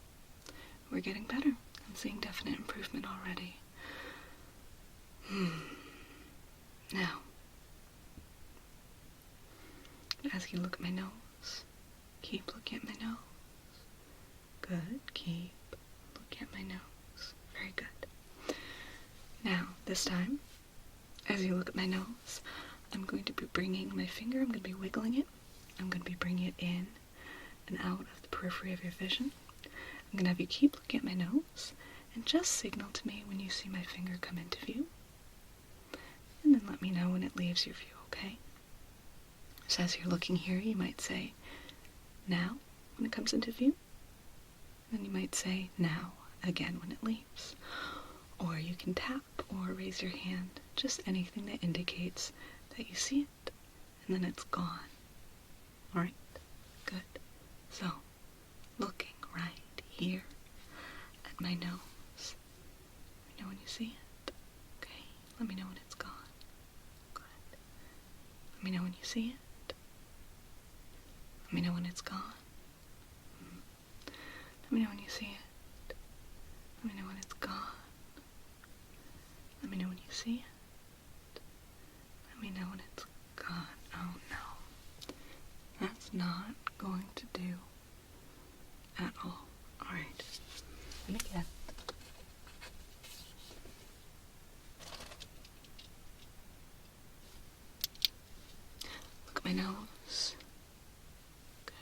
We're getting better. I'm seeing definite improvement already. Now, as you look at my nose, keep looking at my nose. Good. Keep looking at my nose. Very good. Now, this time, as you look at my nose, I'm going to be bringing my finger, I'm going to be wiggling it. I'm going to be bringing it in and out of the periphery of your vision. I'm going to have you keep looking at my nose and just signal to me when you see my finger come into view. And then let me know when it leaves your view, okay? So as you're looking here, you might say, now, when it comes into view. Then you might say, now, again when it leaves. Or you can tap or raise your hand, just anything that indicates that you see it, and then it's gone. Alright? Good. So, looking right here at my nose. Let me know when you see it. Okay, let me know when it's gone. Good. Let me know when you see it. Let me know when it's gone. Let me know when you see it. Let me know when it's gone. Let me know when you see it. Let me know when it's gone. Oh no. That's not going to do at all. Alright. And again. Look at my nose. Okay.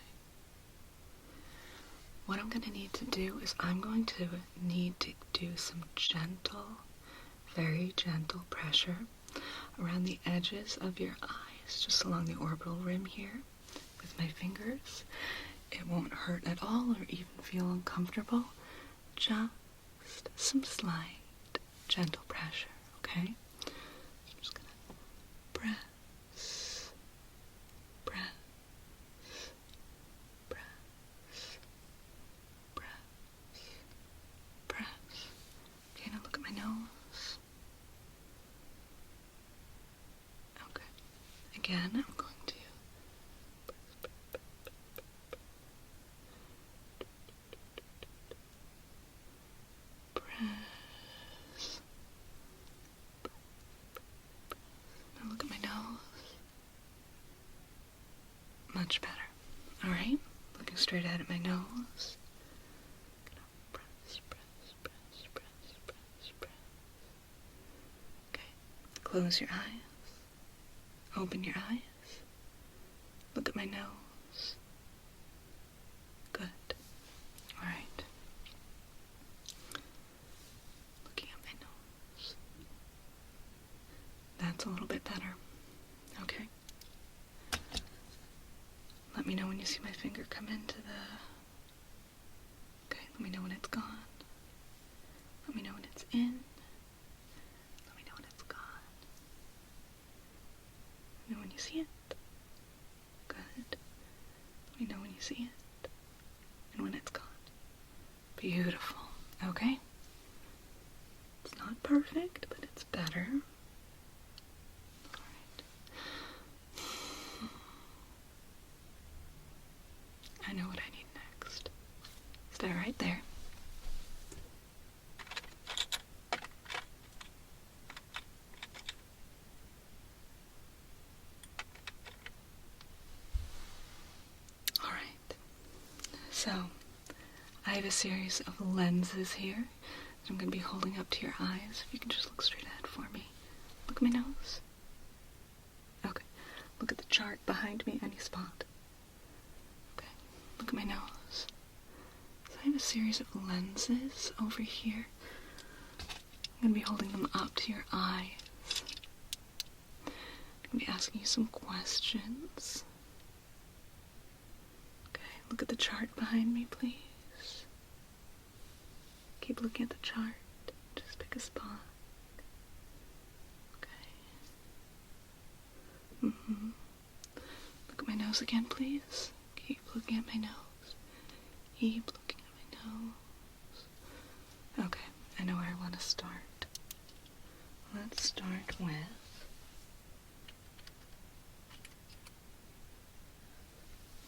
What I'm going to need to do is I'm going to need to do some gentle, very gentle pressure around the edges of your eyes, just along the orbital rim here with my fingers. It won't hurt at all or even feel uncomfortable. Just some slight, gentle pressure, okay? I'm just gonna press, press, press, press, press. Okay, now look at my nose. Okay. Again, I'm going to press. Now look at my nose. Much better. Alright? Looking straight ahead at my nose. Press, press, press, press, press, press. Okay. Close your eyes. Open your eyes. Look at my nose. Good. Alright. Looking at my nose. That's a little bit better. Okay. Let me know when you see my finger come into the... Okay, let me know when it's gone. Let me know when it's in. Let me know when it's gone. Let me know when you see it. Good. Let me know when you see it. And when it's gone. Beautiful. Okay? It's not perfect, but it's better. Alright. I know what I need next. Stay right there. Alright. So, I have a series of lenses here that I'm going to be holding up to your eyes. If you can just look straight ahead for me. Look at my nose. Okay. Look at the chart behind me, any spot. Okay. Look at my nose. So I have a series of lenses over here. I'm going to be holding them up to your eyes. I'm going to be asking you some questions. Okay, look at the chart behind me, please. Keep looking at the chart. Just pick a spot. Okay. Look at my nose again, please. Keep looking at my nose. Keep looking at my nose. Okay, I know where I want to start. Let's start with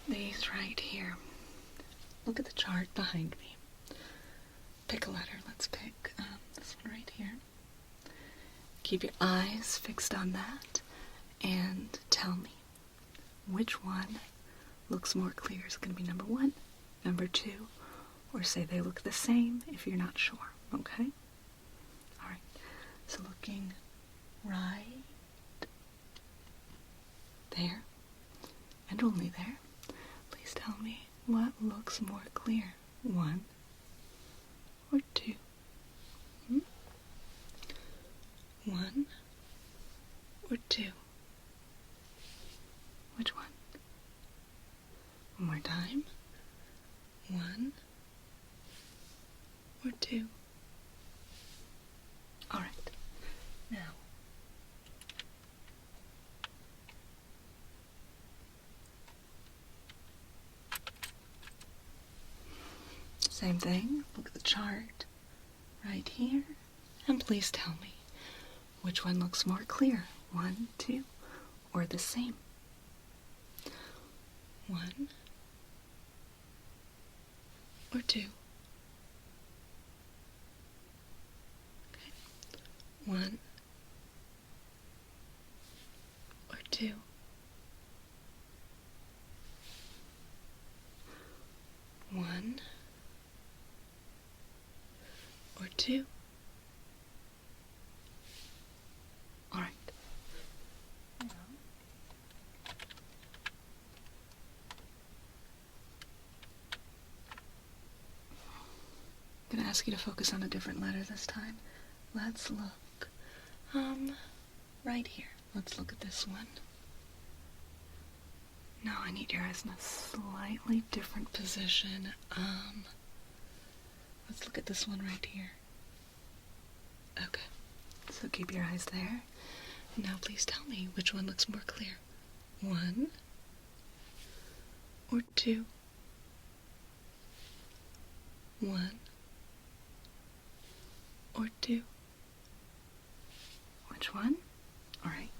these right here. Look at the chart behind me. Pick a letter. Let's pick this one right here. Keep your eyes fixed on that and tell me which one looks more clear. Is it going to be number 1, number 2, or say they look the same if you're not sure, okay? Alright, so looking right there, and only there, please tell me what looks more clear, 1 or 2? 1 or 2? Which one? One more time. 1 or 2? Alright, now same thing, look at the chart right here, and please tell me which one looks more clear, 1, 2, or the same? 1 or 2? Okay. 1 or 2? 1 or 2? All right. Now, I'm gonna ask you to focus on a different letter this time. Let's look, right here. Let's look at this one. Now I need your eyes in a slightly different position. Let's look at this one right here. Okay, so keep your eyes there. Now please tell me which one looks more clear. 1 or 2? 1 or 2? Which one? All right.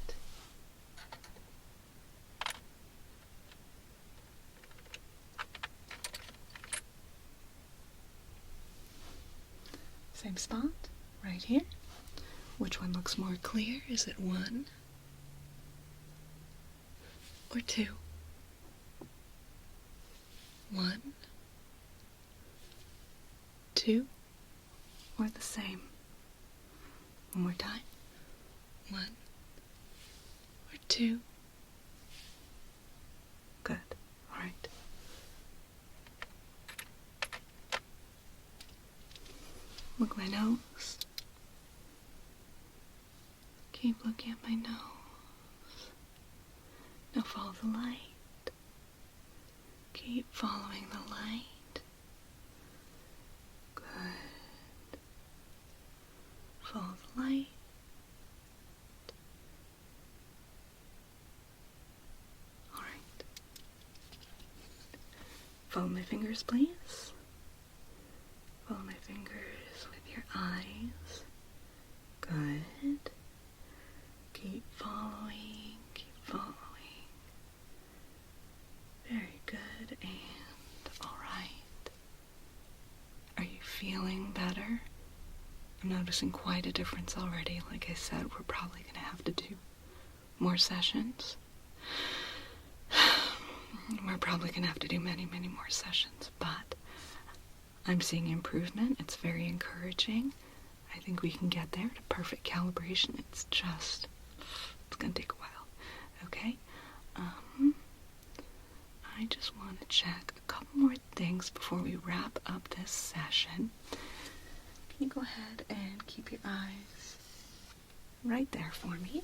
Same spot, right here. Which one looks more clear? Is it 1 or 2? 1, 2, or the same? One more time. 1 or 2? Good. All right. Look my nose. Keep looking at my nose. Now follow the light. Keep following the light. Good. Follow the light. All right. Follow my fingers, please. Follow my fingers with your eyes. Good. Keep following, keep following. Very good, and alright. Are you feeling better? I'm noticing quite a difference already. Like I said, we're probably going to have to do more sessions. We're probably going to have to do many, many more sessions, but I'm seeing improvement. It's very encouraging. I think we can get there to perfect calibration. It's going to take a while. Okay? I just want to check a couple more things before we wrap up this session. Can you go ahead and keep your eyes right there for me?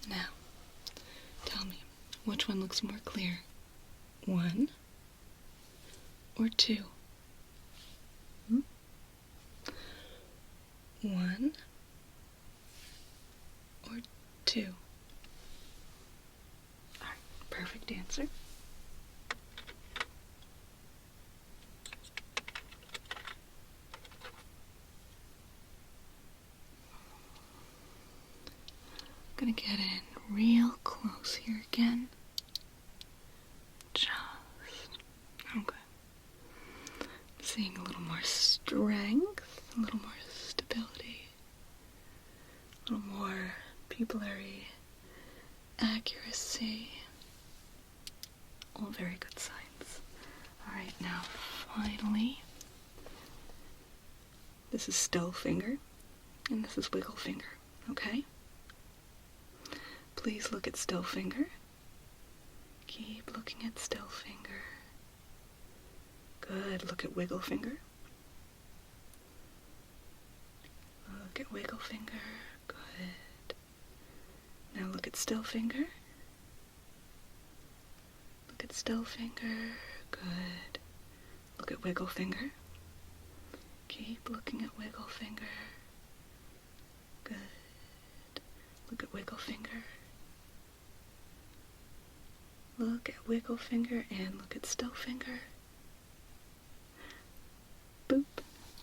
Now, tell me, which one looks more clear? 1 or 2? 1 or 2? Alright, perfect answer. I'm gonna get in real close here again. Just okay. Seeing a little more strength, a little more stability, a little more pupillary accuracy. All very good signs. Alright, now finally, this is still finger, and this is wiggle finger, okay? Please look at still finger. Keep looking at still finger. Good, look at wiggle finger. Look at wiggle finger. Good. Now look at still finger. Look at still finger. Good. Look at wiggle finger. Keep looking at wiggle finger. Good. Look at wiggle finger. Look at wiggle finger and look at still finger. Boop.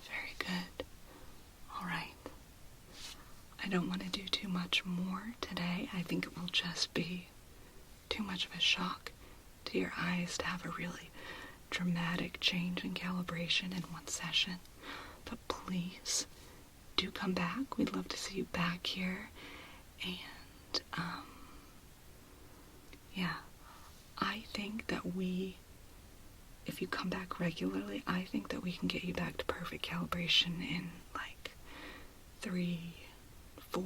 Very good. Alright. I don't want to do too much more today. I think it will just be too much of a shock to your eyes to have a really dramatic change in calibration in one session. But please do come back. We'd love to see you back here. And, yeah, I think that if you come back regularly, I think that we can get you back to perfect calibration in like 3, 4,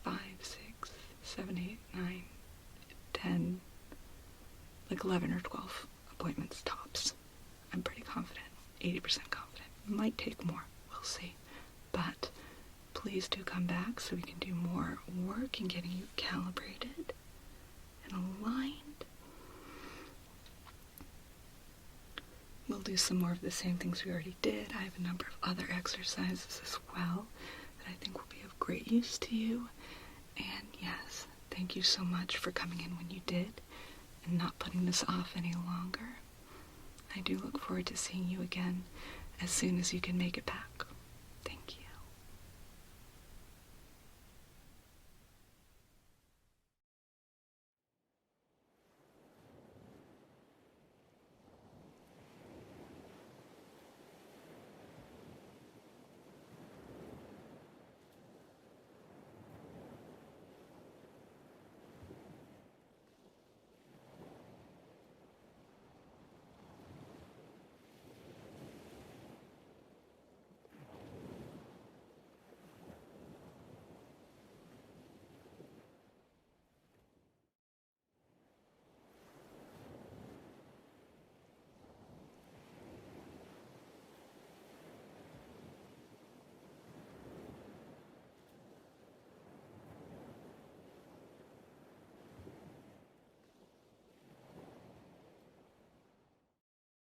5, 6, 7, 8, 9, 10, like 11 or 12 appointments tops. I'm pretty confident, 80% confident. It might take more, we'll see. But please do come back so we can do more work in getting you calibrated and aligned. We'll do some more of the same things we already did. I have a number of other exercises as well that I think will be of great use to you. And yes, thank you so much for coming in when you did and not putting this off any longer. I do look forward to seeing you again as soon as you can make it back.